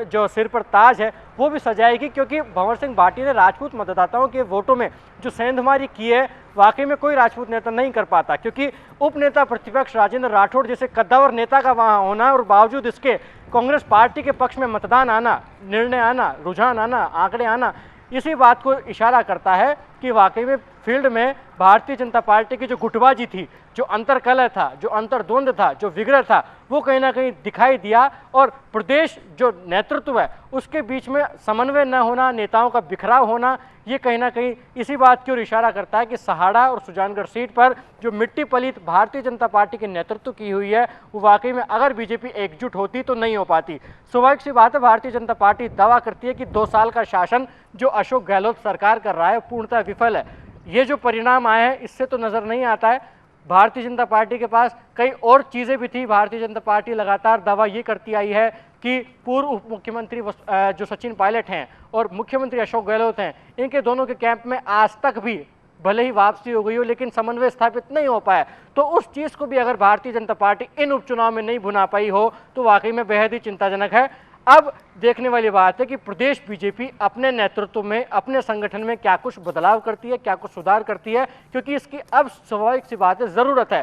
Speaker 3: जो सिर पर ताज है वो भी सजाएगी, क्योंकि भंवर सिंह भाटी ने राजपूत मतदाताओं के वोटों में जो सेंधमारी की है वाकई में कोई राजपूत नेता नहीं कर पाता। क्योंकि उप नेता प्रतिपक्ष राजेंद्र राठौड़ जैसे कद्दावर नेता का वहाँ होना और बावजूद इसके कांग्रेस पार्टी के पक्ष में मतदान आना, निर्णय आना, रुझान आना, आंकड़े आना, इसी बात को इशारा करता है कि वाकई में फील्ड में भारतीय जनता पार्टी की जो गुटबाजी थी, जो अंतरकलह था, जो अंतर्द्वंद था, जो विग्रह था, वो कहीं ना कहीं दिखाई दिया। और प्रदेश जो नेतृत्व है उसके बीच में समन्वय न होना, नेताओं का बिखराव होना, ये कहीं ना कहीं इसी बात की ओर इशारा करता है कि सहाड़ा और सुजानगढ़ सीट पर जो मिट्टी पलीत भारतीय जनता पार्टी के नेतृत्व की हुई है वो वाकई में अगर बीजेपी एकजुट होती तो नहीं हो पाती। स्वाभाविक सी बात है, भारतीय जनता पार्टी दावा करती है कि 2 साल का शासन जो अशोक गहलोत सरकार कर रहा है पूर्णतः विफल है। ये जो परिणाम आए हैं इससे तो नजर नहीं आता है। भारतीय जनता पार्टी के पास कई और चीज़ें भी थी। भारतीय जनता पार्टी लगातार दावा ये करती आई है कि पूर्व उप मुख्यमंत्री जो सचिन पायलट हैं और मुख्यमंत्री अशोक गहलोत हैं, इनके दोनों के कैंप में आज तक भी भले ही वापसी हो गई हो लेकिन समन्वय स्थापित नहीं हो पाया। तो उस चीज़ को भी अगर भारतीय जनता पार्टी इन उपचुनाव में नहीं भुना पाई हो तो वाकई में बेहद ही चिंताजनक है। अब देखने वाली बात है कि प्रदेश बीजेपी अपने नेतृत्व में, अपने संगठन में क्या कुछ बदलाव करती है, क्या कुछ सुधार करती है, क्योंकि इसकी अब स्वाभाविक सी बात है ज़रूरत है।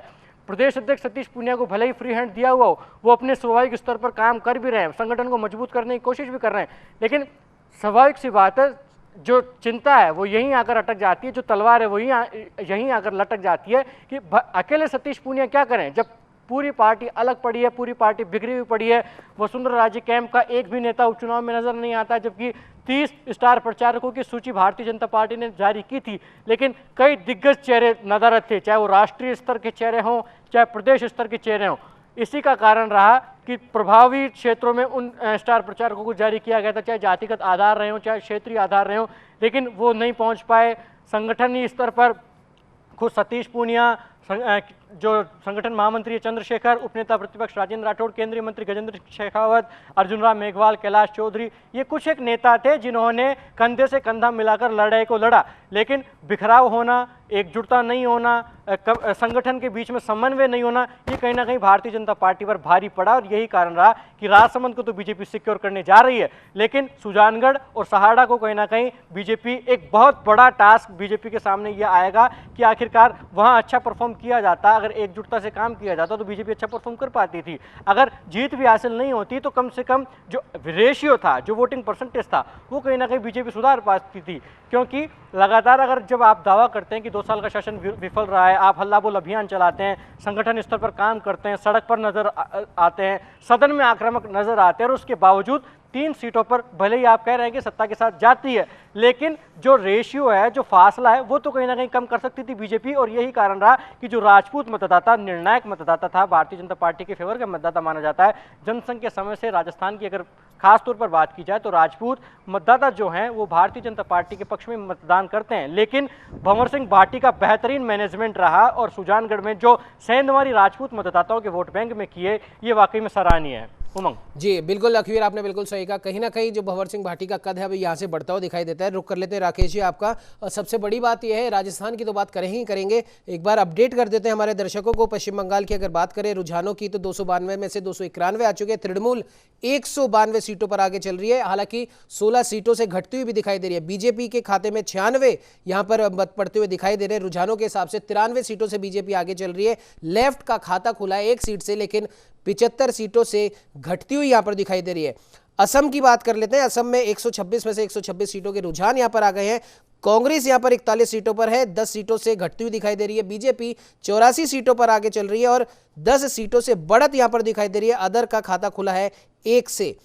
Speaker 3: प्रदेश अध्यक्ष सतीश पूनिया को भले ही फ्री हैंड दिया हुआ हो, वो अपने स्वाभाविक स्तर पर काम कर भी रहे हैं, संगठन को मजबूत करने की कोशिश भी कर रहे हैं, लेकिन स्वाभाविक सी बात है जो चिंता है वो यहीं आकर अटक जाती है, जो तलवार है वो यहीं आकर लटक जाती है कि अकेले सतीश पूनिया क्या करें जब पूरी पार्टी अलग पड़ी है, पूरी पार्टी बिखरी हुई पड़ी है। वसुंधरा राजे कैंप का एक भी नेता उपचुनाव में नजर नहीं आता, जबकि 30 स्टार प्रचारकों की सूची भारतीय जनता पार्टी ने जारी की थी, लेकिन कई दिग्गज चेहरे नदारद थे, चाहे वो राष्ट्रीय स्तर के चेहरे हों, चाहे प्रदेश स्तर के चेहरे हों। इसी का कारण रहा कि प्रभावी क्षेत्रों में उन स्टार प्रचारकों को जारी किया गया था, चाहे जातिगत आधार रहे हों, चाहे क्षेत्रीय आधार रहे हों, लेकिन वो नहीं पहुँच पाए। संगठनीय स्तर पर खुद सतीश पूनिया, जो संगठन महामंत्री चंद्रशेखर, उपनेता प्रतिपक्ष राजेंद्र राठौड़, केंद्रीय मंत्री गजेंद्र शेखावत, अर्जुन राम मेघवाल, कैलाश चौधरी, ये कुछ एक नेता थे जिन्होंने कंधे से कंधा मिलाकर लड़ाई को लड़ा, लेकिन बिखराव होना, एकजुटता नहीं होना, संगठन के बीच में समन्वय नहीं होना, ये कहीं ना कहीं भारतीय जनता पार्टी पर भारी पड़ा। और यही कारण रहा कि राजसमंद को तो बीजेपी सिक्योर करने जा रही है, लेकिन सुजानगढ़ और सहाड़ा को कहीं ना कहीं बीजेपी, एक बहुत बड़ा टास्क बीजेपी के सामने ये आएगा कि आखिरकार वहाँ अच्छा परफॉर्म किया जाता, अगर एकजुटता से काम किया जाता तो बीजेपी अच्छा परफॉर्म कर पाती थी। अगर जीत भी हासिल नहीं होती तो कम से कम जो रेशियो था, जो वोटिंग परसेंटेज था, वो कहीं ना कहीं बीजेपी सुधार पाती थी। क्योंकि लगातार अगर जब आप दावा करते हैं कि 2 साल का शासन विफल रहा है, आप हल्ला बोल अभियान चलाते हैं, संगठन स्तर पर काम करते हैं, सड़क पर नजर आते हैं, सदन में आक्रामक नजर आते हैं, और उसके बावजूद 3 सीटों पर भले ही आप कह रहे हैं कि सत्ता के साथ जाती है, लेकिन जो रेशियो है, जो फासला है, वो तो कहीं ना कहीं कम कर सकती थी बीजेपी। और यही कारण रहा कि जो राजपूत मतदाता निर्णायक मतदाता था, भारतीय जनता पार्टी के फेवर का मतदाता माना जाता है। जनसंघ के समय से राजस्थान की अगर खास तौर पर बात की जाए तो राजपूत मतदाता जो हैं वो भारतीय जनता पार्टी के पक्ष में मतदान करते हैं। लेकिन भंवर सिंह भाटी का बेहतरीन मैनेजमेंट रहा और सुजानगढ़ में जो सेंधमारी राजपूत मतदाताओं के वोट बैंक में किए, ये वाकई में सराहनीय है। उमंग
Speaker 1: जी बिल्कुल लखवीर, आपने बिल्कुल सही कहा। कहीं ना कहीं जो भंवर सिंह भाटी का कद है अभी यहाँ से बढ़ता हुआ दिखाई देता है। रुक कर लेते हैं राकेश जी आपका। और सबसे बड़ी बात यह है, राजस्थान की तो बात करेंगे ही करेंगे, एक बार अपडेट कर देते हैं हमारे दर्शकों को। पश्चिम बंगाल की अगर बात करें रुझानों की तो 292 में से 291 आ चुके हैं। तृणमूल 192 सीटों पर आगे चल रही है, हालांकि 16 सीटों से घटती हुई भी दिखाई दे रही है। बीजेपी के खाते में 96 यहां पर मत पड़ते हुए दिखाई दे रहे हैं। रुझानों के हिसाब से 93 सीटों से बीजेपी आगे चल रही है। लेफ्ट का खाता खुला है 1 सीट से, लेकिन 75 सीटों से घटती हुई यहां पर दिखाई दे रही है। असम की बात कर लेते हैं। असम में 126 में से 126 सीटों के रुझान यहां पर आ गए हैं। कांग्रेस यहां पर 41 सीटों पर है, 10 सीटों से घटती हुई दिखाई दे रही है। बीजेपी 84 सीटों पर आगे चल रही है और 10 सीटों से बढ़त यहां पर दिखाई दे रही है। अदर का खाता खुला है 1 से।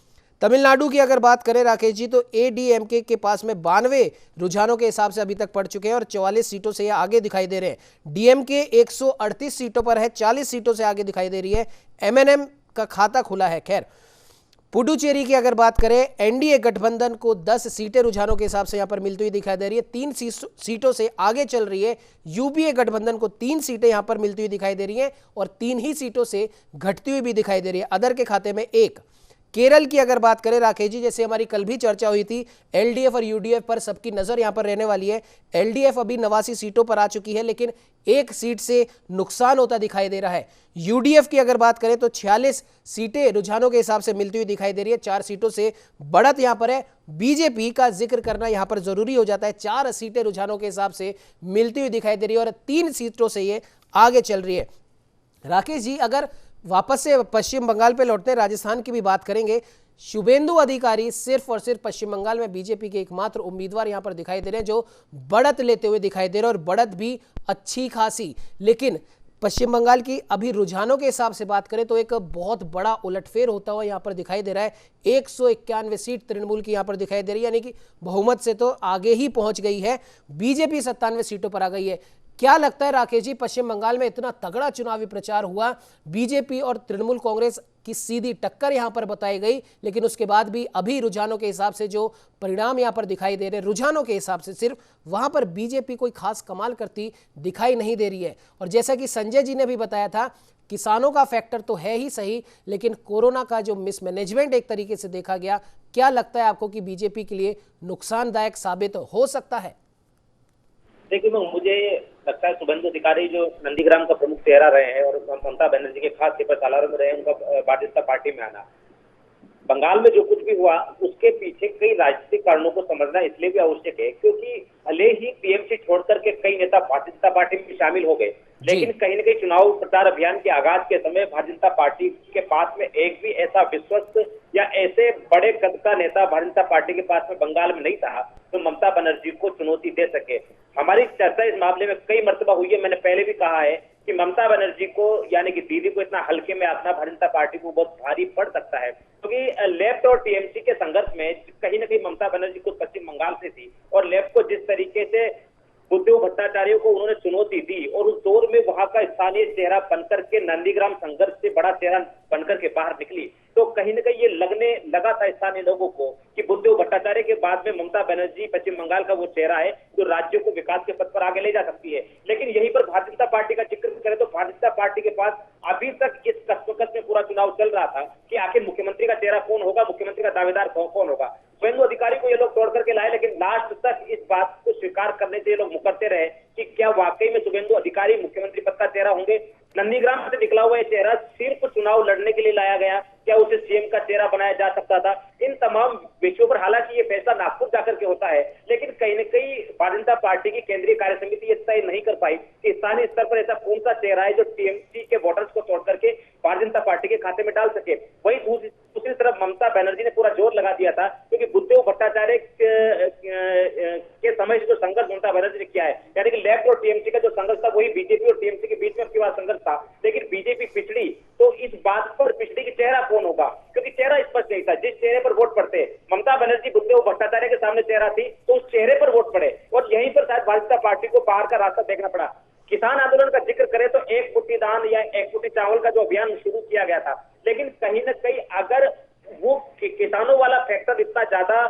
Speaker 1: तमिलनाडु की अगर बात करें राकेश जी तो एडीएमके के पास में 92 रुझानों के हिसाब से अभी तक पड़ चुके हैं और 44 सीटों से ये आगे दिखाई दे रहे हैं। डीएमके 138 सीटों पर है, 40 सीटों से आगे दिखाई दे रही है। एमएनएम का खाता खुला है। खैर, पुडुचेरी की अगर बात करें, एनडीए गठबंधन को 10 सीटें रुझानों के हिसाब से यहां पर मिलती हुई दिखाई दे रही है। 3 सीटों से आगे चल रही है। यूपीए गठबंधन को 3 सीटें यहां पर मिलती हुई दिखाई दे रही हैं और 3 ही सीटों से घटती हुई भी दिखाई दे रही है। अदर के खाते में 1। केरल की अगर बात करें राकेश जी, जैसे हमारी कल भी चर्चा हुई थी, एलडीएफ और यूडीएफ पर सबकी नजर यहां पर रहने वाली है। एलडीएफ अभी 89 सीटों पर आ चुकी है, लेकिन 1 सीट से नुकसान होता दिखाई दे रहा है। यूडीएफ की अगर बात करें तो 46 सीटें रुझानों के हिसाब से मिलती हुई दिखाई दे रही है, 4 सीटों से बढ़त यहां पर है। बीजेपी का जिक्र करना यहां पर जरूरी हो जाता है, 4 सीटें रुझानों के हिसाब से मिलती हुई दिखाई दे रही है और 3 सीटों से ये आगे चल रही है। राकेश जी, अगर वापस से पश्चिम बंगाल पे लौटते हैं, राजस्थान की भी बात करेंगे। शुभेंदु अधिकारी सिर्फ और सिर्फ पश्चिम बंगाल में बीजेपी के एकमात्र उम्मीदवार यहां पर दिखाई दे रहे हैं जो बढ़त लेते हुए दिखाई दे रहे हैं और बढ़त भी अच्छी खासी। लेकिन पश्चिम बंगाल की अभी रुझानों के हिसाब से बात करें तो एक बहुत बड़ा उलटफेर होता हुआ यहां पर दिखाई दे रहा है। 191 सीट तृणमूल की यहां पर दिखाई दे रही है, यानी कि बहुमत से तो आगे ही पहुंच गई है। बीजेपी 97 सीटों पर आ गई है। क्या लगता है राकेश जी, पश्चिम बंगाल में इतना तगड़ा चुनावी प्रचार हुआ, बीजेपी और तृणमूल कांग्रेस की सीधी टक्कर यहां पर बताई गई, लेकिन उसके बाद भी अभी रुझानों के हिसाब से जो परिणाम यहां पर दिखाई दे रहे हैं, रुझानों के हिसाब से सिर्फ वहां पर बीजेपी कोई खास कमाल करती दिखाई नहीं दे रही है। और जैसा कि संजय जी ने भी बताया था, किसानों का फैक्टर तो है ही सही, लेकिन कोरोना का जो मिसमैनेजमेंट एक तरीके से देखा गया, क्या लगता है आपको कि बीजेपी के लिए नुकसानदायक साबित हो सकता है?
Speaker 4: देखिए, मुझे लगता है शुभेंदु अधिकारी जो नंदीग्राम का प्रमुख चेहरा रहे हैं और ममता बनर्जी के खास सेवा सालारों में रहे, उनका भारतीय जनता पार्टी में आना, बंगाल में जो कुछ भी हुआ उसके पीछे कई राजनीतिक कारणों को समझना इसलिए भी आवश्यक है क्योंकि भले ही टीएमसी छोड़ करके कई नेता भारतीय जनता पार्टी में शामिल हो गए, लेकिन कहीं न कहीं चुनाव प्रचार अभियान के आगाज के समय भारतीय जनता पार्टी के पास में एक भी ऐसा विश्वस्त या ऐसे बड़े कद का नेता भारतीय जनता पार्टी के पास में बंगाल में नहीं था तो ममता बनर्जी को चुनौती दे सके। हमारी चर्चा इस मामले में कई मर्तबा हुई है। मैंने पहले भी कहा है कि ममता बनर्जी को यानी कि दीदी को इतना हल्के में आतना भारतीय जनता पार्टी को बहुत भारी पड़ सकता है, क्योंकि लेफ्ट और टीएमसी के संघर्ष में कहीं न कहीं ममता बनर्जी खुद पश्चिम बंगाल से थी और लेफ्ट को जिस तरीके से बुद्धदेव भट्टाचार्य को उन्होंने चुनौती दी और उस दौर में वहां का स्थानीय चेहरा बनकर के नंदीग्राम संघर्ष से बड़ा चेहरा बनकर के बाहर निकली, तो कहीं न कहीं ये लगने लगा था स्थानीय लोगों को कि बुद्धदेव भट्टाचार्य के बाद में ममता बनर्जी पश्चिम बंगाल का वो चेहरा है जो राज्यों को विकास के पथ पर आगे ले जा सकती है। लेकिन यहीं पर भारतीय जनता पार्टी का जिक्र करें तो भारतीय जनता पार्टी के पास अभी तक इस कश्मकश में पूरा चुनाव चल रहा था कि आखिर मुख्यमंत्री का चेहरा कौन होगा, मुख्यमंत्री का दावेदार कौन होगा। शुभेंदु अधिकारी को ये लोग तोड़ करके लाए, लेकिन लास्ट तक इस बात को स्वीकार करने से ये लोग मुकरते रहे कि क्या वाकई में शुभेंदु अधिकारी मुख्यमंत्री पद का चेहरा होंगे। नंदीग्राम से निकला हुआ ये चेहरा सिर्फ चुनाव लड़ने के लिए लाया गया, क्या उसे सीएम का चेहरा बनाया जा सकता था? इन तमाम विषयों पर हालांकि ये फैसला नागपुर जाकर के होता है, लेकिन कहीं न कहीं भारतीय जनता पार्टी की केंद्रीय कार्य समिति ये तय नहीं कर पाई कि स्थानीय स्तर पर ऐसा कौन सा चेहरा है जो टीएमसी के वोटर्स को तोड़ करके भारतीय जनता पार्टी के खाते में डाल सके। वहीं दूसरी तरफ ममता बनर्जी ने पूरा जोर लगा दिया था क्योंकि बुद्धदेव भट्टाचार्य के समय से जो संघर्ष ममता बनर्जी ने किया है, यानी कि लेफ्ट और टीएमसी का जो संघर्ष था वही बीजेपी और टीएमसी के बीच में अब संघर्ष था, लेकिन बीजेपी पिछड़ी तो इस बात पर पिछड़ी की चेहरा कौन होगा, क्योंकि चेहरा स्पष्ट नहीं था। था, जिस चेहरे पर वोट पड़ते, ममता बनर्जी बुद्धदेव भट्टाचार्य के सामने चेहरा थी तो उस चेहरे पर वोट पड़े, और यहीं पर शायद भारतीय जनता पार्टी को बाहर का रास्ता देखना पड़ा। किसान आंदोलन का जिक्र करें तो एक मुट्ठी दान या एक मुट्ठी चावल का जो अभियान शुरू किया गया था, लेकिन कहीं न कहीं अगर वो किसानों वाला फैक्टर इतना ज्यादा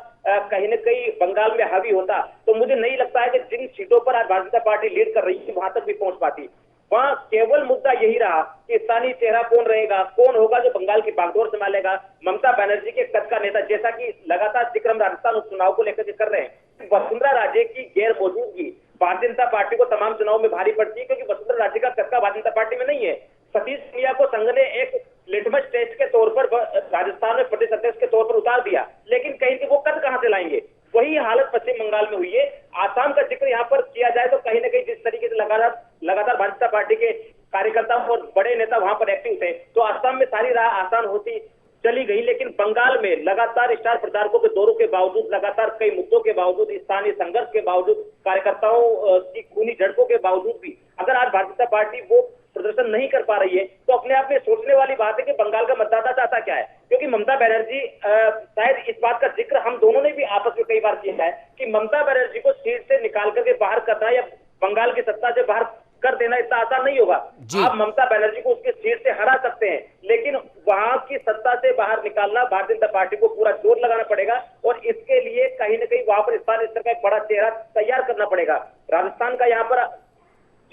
Speaker 4: कहीं न कहीं बंगाल में हावी होता तो मुझे नहीं लगता है कि जिन सीटों पर आज भारतीय जनता पार्टी लीड कर रही है वहां तक भी पहुंच पाती। वहां केवल मुद्दा यही रहा कि स्थानीय चेहरा कौन रहेगा, कौन होगा जो बंगाल की बागडोर संभालेगा। ममता बनर्जी के कद का नेता, जैसा कि लगातार जिक्र हम राजस्थान उपचुनाव को लेकर कर रहे हैं, वसुंधरा राजे की गैर मौजूदगी भारतीय जनता पार्टी को तमाम चुनाव में भारी पड़ती है, क्योंकि वसुंधरा राजे का कद का भारतीय जनता पार्टी में नहीं है। सतीश पूनिया को संघ ने एक लिटमस टेस्ट के तौर पर राजस्थान में प्रदेश अध्यक्ष के तौर पर उतार दिया, लेकिन कहीं कि वो कद कहां से लाएंगे। वही हालत पश्चिम बंगाल में हुई है। आसाम का जिक्र यहाँ पर किया जाए तो कहीं न कहीं जिस तरीके से लगातार भारतीय जनता पार्टी के कार्यकर्ता और बड़े नेता वहां पर एक्टिव थे, तो असम में सारी राह आसान होती चली गई, लेकिन बंगाल में लगातार स्टार प्रचारकों के दौरों के बावजूद, लगातार कई मुद्दों के बावजूद, स्थानीय संघर्ष के बावजूद, कार्यकर्ताओं की खूनी झड़पों के बावजूद भी अगर आज भारतीय जनता पार्टी वो प्रदर्शन नहीं कर पा रही है तो अपने आप में सोचने वाली बात है कि बंगाल का मतदाता चाहता क्या है। क्योंकि ममता बनर्जी शायद इस बात का जिक्र हम दोनों ने भी आपस में कई बार किया है कि ममता बनर्जी को सीट से निकाल करके बाहर करना या बंगाल की सत्ता से बाहर कर देना इतना आसान नहीं होगा। आप ममता बनर्जी को उसके सीट से हरा सकते हैं, लेकिन वहां की सत्ता से बाहर निकालना भारतीय जनता पार्टी को पूरा जोर लगाना पड़ेगा, और इसके लिए कहीं न कहीं वहां पर स्थानीय स्तर का एक बड़ा चेहरा तैयार करना पड़ेगा। राजस्थान का यहाँ पर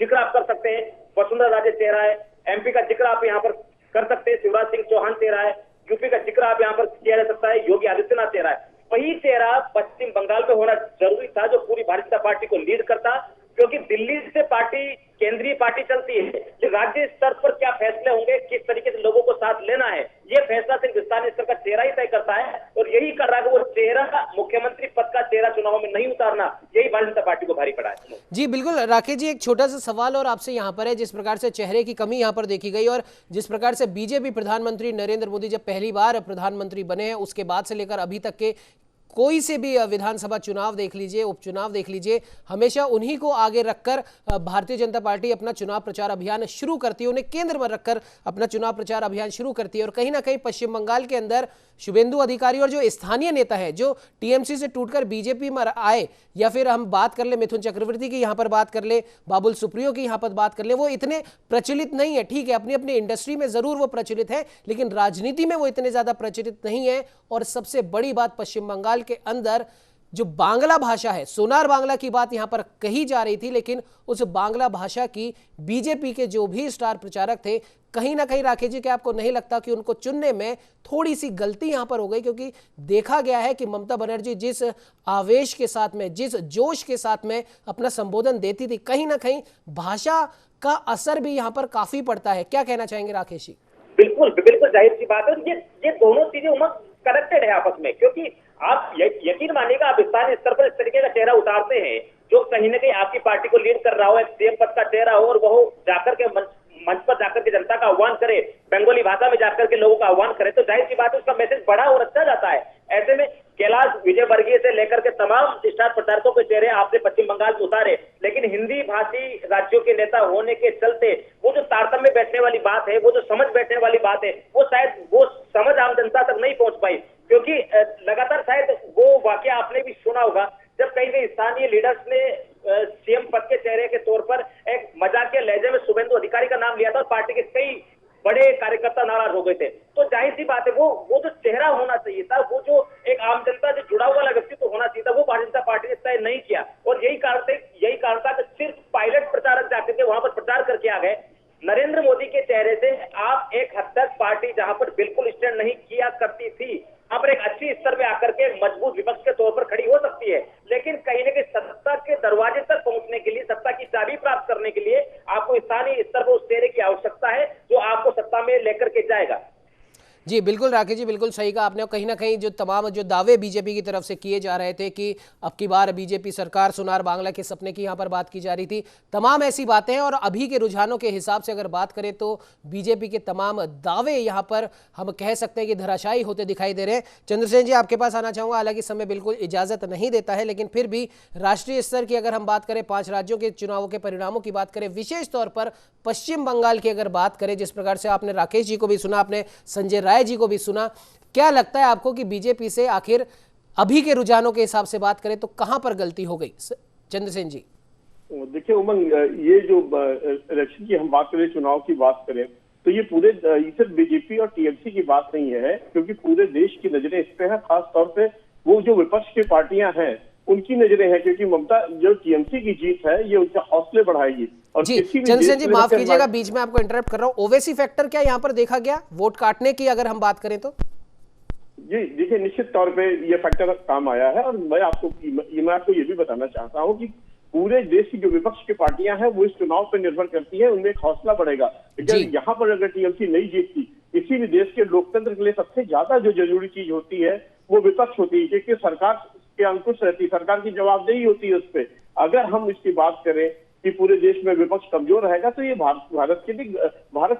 Speaker 4: जिक्र आप कर सकते हैं, वसुंधरा राजे चेहरा है। एमपी का जिक्र आप यहाँ पर कर सकते हैं, शिवराज सिंह चौहान चेहरा है। यूपी का जिक्र आप यहाँ पर किया जा सकता है, योगी आदित्यनाथ चेहरा है। वही चेहरा पश्चिम बंगाल में होना जरूरी था जो पूरी भारतीय जनता पार्टी को लीड करता, क्योंकि दिल्ली से पार्टी केंद्रीय पार्टी चलती है, लेकिन राज्य स्तर पर क्या फैसले होंगे, किस तरीके से लोगों को साथ लेना है, ये फैसला सिर्फ स्थानीय स्तर का चेहरा ही तय करता है। और यही कर रहा है कि वो चेहरा, मुख्यमंत्री पद का चेहरा चुनाव में नहीं उतारना, यही भारतीय जनता पार्टी को भारी पड़ा है।
Speaker 1: जी बिल्कुल राकेश जी, एक छोटा सा सवाल और आपसे यहाँ पर है, जिस प्रकार से चेहरे की कमी यहाँ पर देखी गई और जिस प्रकार से बीजेपी प्रधानमंत्री नरेंद्र मोदी जब पहली बार प्रधानमंत्री बने हैं उसके बाद से लेकर अभी तक के कोई से भी विधानसभा चुनाव देख लीजिए, उपचुनाव देख लीजिए, हमेशा उन्हीं को आगे रखकर भारतीय जनता पार्टी अपना चुनाव प्रचार अभियान शुरू करती है, उन्हें केंद्र में रखकर अपना चुनाव प्रचार अभियान शुरू करती है। और कहीं ना कहीं पश्चिम बंगाल के अंदर शुभेंदु अधिकारी और जो स्थानीय नेता है जो टीएमसी से टूटकर बीजेपी में आए, या फिर हम बात कर ले मिथुन चक्रवर्ती की यहाँ पर बात कर ले, बाबुल सुप्रियो की यहाँ पर बात कर ले, वो इतने प्रचलित नहीं है। ठीक है, अपनी अपनी इंडस्ट्री में जरूर वो प्रचलित है, लेकिन राजनीति में वो इतने ज्यादा प्रचलित नहीं है। और सबसे बड़ी बात, पश्चिम बंगाल के अंदर जो बांग्ला भाषा है, सोनार बांग्ला की बात यहां पर कही जा रही थी, लेकिन उस बांग्ला भाषा की बीजेपी के जो भी स्टार प्रचारक थे, कहीं ना कहीं राकेश जी, क्या आपको नहीं लगता कि उनको चुनने में थोड़ी सी गलती यहां पर हो गई? क्योंकि देखा गया है कि ममता बनर्जी जिस आवेश के साथ में, जिस जोश के साथ में अपना संबोधन देती थी, कहीं ना कहीं भाषा का असर भी यहां पर काफी पड़ता है। क्या कहना चाहेंगे राकेश जी?
Speaker 4: बिल्कुल बिल्कुल जाहिर सी बात है, ये दोनों चीजें उमंग कनेक्टेड है आपस में। क्योंकि आप यकीन मानिएगा, आप स्थानीय स्तर पर इस तरीके का चेहरा उतारते हैं जो कहीं ना कहीं आपकी पार्टी को लीड कर रहा हो, एक सीएम पद का चेहरा हो, और वो जाकर के मंच पर जाकर के जनता का आह्वान करे, बंगाली भाषा में जाकर के लोगों का आह्वान करे, तो जाहिर सी बात है उसका मैसेज बड़ा और अच्छा जाता है। ऐसे में कैलाश विजयवर्गीय से लेकर के तमाम स्टार प्रचारकों के चेहरे आपने पश्चिम बंगाल में उतारे, लेकिन हिंदी भाषी राज्यों के नेता होने के चलते वो जो तारतम्य बैठने वाली बात है, वो जो समझ बैठने वाली बात है, वो शायद वो समझ आम जनता तक नहीं पहुंच पाई। क्योंकि लगातार शायद वो वाकया आपने भी सुना होगा, जब कई स्थानीय लीडर्स ने सीएम पद के चेहरे के तौर पर एक मजाकिया लहजे में शुभेंदु अधिकारी का नाम लिया था और पार्टी के कई बड़े कार्यकर्ता नाराज हो गए थे। तो जाहिर सी बात है वो जो चेहरा होना चाहिए था, वो जो एक आम जनता से जुड़ा हुआ व्यक्तित्व होना चाहिए था, वो भारतीय जनता पार्टी ने तय नहीं किया। और यही कारण था कि सिर्फ पायलट प्रचारक जाकर के वहां पर प्रचार करके आ गए। नरेंद्र मोदी के चेहरे से आप एक हद तक पार्टी जहां पर बिल्कुल स्टैंड नहीं किया करती थी, वहां पर एक अच्छी स्तर पे आकर के मजबूत विपक्ष के तौर पर खड़ी हो सकती है। लेकिन कहीं न कहीं सत्ता के दरवाजे तक पहुंचने के लिए, सत्ता की चाबी प्राप्त करने के लिए आपको स्थानीय स्तर पर उस चेहरे की आवश्यकता है जो आपको सत्ता में लेकर के जाएगा।
Speaker 1: जी बिल्कुल राकेश जी, बिल्कुल सही कहा आपने। कहीं ना कहीं जो तमाम जो दावे बीजेपी की तरफ से किए जा रहे थे कि अब की बार बीजेपी सरकार, सोनार बांग्ला के सपने की यहाँ पर बात की जा रही थी, तमाम ऐसी बातें हैं। और अभी के रुझानों के हिसाब से अगर बात करें तो बीजेपी के तमाम दावे यहाँ पर हम कह सकते हैं कि धराशायी होते दिखाई दे रहे हैं। चंद्रसेन जी, आपके पास आना चाहूँगा। हालांकि समय बिल्कुल इजाजत नहीं देता है, लेकिन फिर भी राष्ट्रीय स्तर की अगर हम बात करें, 5 राज्यों के चुनावों के परिणामों की बात करें, विशेष तौर पर पश्चिम बंगाल की अगर बात करें, जिस प्रकार से आपने राकेश जी को भी सुना, आपने संजय राय जी को भी सुना, क्या लगता है आपको कि बीजेपी से आखिर अभी के रुझानों के हिसाब से बात करें तो कहां पर गलती हो गई? चंद्रसेन जी।
Speaker 5: देखिए उमंग, ये जो इलेक्शन की हम बात करें, चुनाव की बात करें, तो ये पूरे सिर्फ बीजेपी और टीएमसी की बात नहीं है, क्योंकि पूरे देश की नजरें इस पे है। खास तौर पे वो जो विपक्ष की पार्टियां हैं उनकी नजरें हैं, क्योंकि ममता जो टीएमसी की जीत है ये उनके हौसले बढ़ाएगी। और
Speaker 1: जी चंद्रसेन जी, माफ कीजिएगा, बीच में आपको इंटरप्ट कर रहा हूं। ओवैसी फैक्टर क्या यहाँ पर देखा गया वोट काटने की अगर हम बात करें तो?
Speaker 5: जी देखिए, निश्चित तौर पे ये फैक्टर काम आया है। और मैं आपको ये भी बताना चाहता हूँ कि पूरे देश की जो विपक्ष की पार्टियां हैं वो इस चुनाव पर निर्भर करती है, उनमें एक हौसला बढ़ेगा। लेकिन यहाँ पर अगर टीएमसी नहीं जीतती, किसी भी देश के लोकतंत्र के लिए सबसे ज्यादा जो जरूरी चीज होती है वो विपक्ष होती है, क्योंकि सरकार के अंकुश रहती है, सरकार की जवाबदेही होती है उस पर। अगर हम इसकी बात करें कि पूरे देश में विपक्ष कमजोर रहेगा तो ये भारत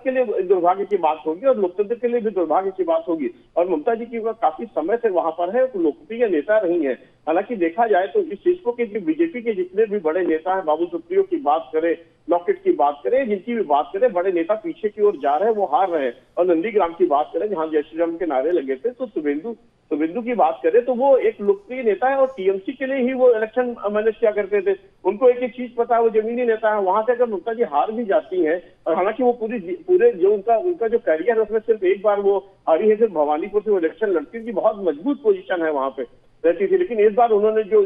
Speaker 5: के लिए दुर्भाग्य की बात होगी और लोकतंत्र के लिए भी दुर्भाग्य की बात होगी। और ममता जी की काफी समय से वहां पर है, लोकप्रिय नेता रही हैं। हालांकि देखा जाए तो इस चीज को कि बीजेपी के जितने भी बड़े नेता हैं, बाबू सुप्रियो की बात करें, लॉकेट की बात करें, जिनकी भी बात करें, बड़े नेता पीछे की ओर जा रहे हैं, वो हार रहे हैं। और नंदीग्राम की बात करें जहां जय श्री राम के नारे लगे थे, तो शुभेंदु की बात करें तो वो एक लोकप्रिय नेता है और टीएमसी के लिए ही वो इलेक्शन मैनेज किया करते थे। उनको एक एक चीज पता है, वो जमीनी नेता है। वहां से अगर ममता जी हार भी जाती हैं, और हालांकि वो पूरे जो उनका जो करियर है उसमें सिर्फ एक बार वो हारी है, सिर्फ भवानीपुर से वो इलेक्शन लड़ती थी, बहुत मजबूत पोजीशन है वहां पे रहती थी। लेकिन इस बार उन्होंने जो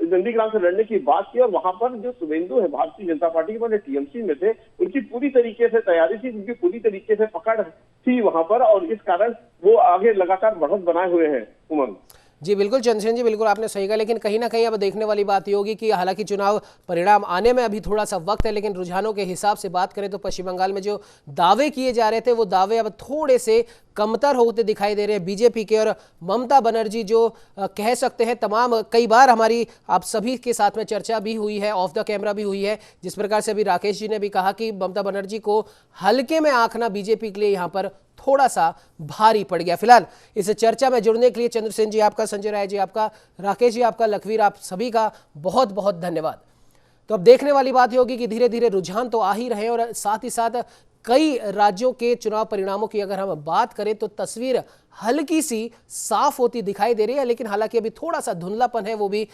Speaker 5: नंदीग्राम से लड़ने की बात की, और वहां पर जो शुभेंदु है भारतीय जनता पार्टी के वाले टीएमसी में थे, उनकी पूरी तरीके से तैयारी थी, उनकी पूरी तरीके से पकड़ थी वहां पर, और इस कारण वो आगे लगातार बढ़त बनाए हुए हैं। उमंग
Speaker 1: जी बिल्कुल चंद्रसेन जी, बिल्कुल आपने सही कहा, लेकिन कहीं ना कहीं अब देखने वाली बात ये होगी कि हालांकि चुनाव परिणाम आने में अभी थोड़ा सा वक्त है, लेकिन रुझानों के हिसाब से बात करें तो पश्चिम बंगाल में जो दावे किए जा रहे थे वो दावे अब थोड़े से कमतर होते दिखाई दे रहे हैं बीजेपी के। और ममता बनर्जी जो कह सकते हैं, तमाम कई बार हमारी आप सभी के साथ में चर्चा भी हुई है, ऑफ द कैमरा भी हुई है, जिस प्रकार से अभी राकेश जी ने भी कहा कि ममता बनर्जी को हल्के में आंकना बीजेपी के लिए यहाँ पर थोड़ा सा भारी पड़ गया। फिलहाल इस चर्चा में जुड़ने के लिए चंद्रसेन जी आपका, संजय राय जी आपका, राकेश जी आपका, लखवीर आप सभी का बहुत बहुत धन्यवाद। तो अब देखने वाली बात होगी कि धीरे धीरे रुझान तो आ ही रहे हैं, और साथ ही साथ कई राज्यों के चुनाव परिणामों की अगर हम बात करें तो तस्वीर हल्की सी साफ होती दिखाई दे रही है। लेकिन हालांकि अभी थोड़ा सा धुंधलापन है, वो भी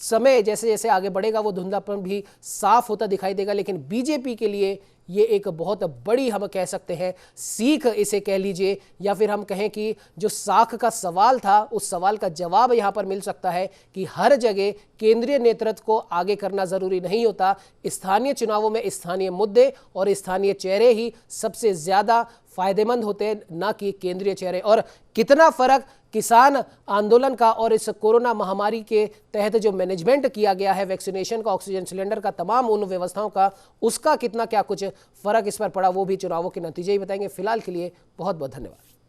Speaker 1: समय जैसे जैसे आगे बढ़ेगा वो धुंधलापन भी साफ होता दिखाई देगा। लेकिन बीजेपी के लिए ये एक बहुत बड़ी, हम कह सकते हैं सीख इसे कह लीजिए, या फिर हम कहें कि जो साख का सवाल था उस सवाल का जवाब यहां पर मिल सकता है कि हर जगह केंद्रीय नेतृत्व को आगे करना जरूरी नहीं होता। स्थानीय चुनावों में स्थानीय मुद्दे और स्थानीय चेहरे ही सबसे ज्यादा फायदेमंद होते हैं, ना कि केंद्रीय चेहरे। और कितना फर्क किसान आंदोलन का और इस कोरोना महामारी के तहत जो मैनेजमेंट किया गया है, वैक्सीनेशन का, ऑक्सीजन सिलेंडर का, तमाम उन व्यवस्थाओं का, उसका कितना क्या कुछ फर्क इस पर पड़ा, वो भी चुनावों के नतीजे ही बताएंगे। फिलहाल के लिए बहुत बहुत धन्यवाद।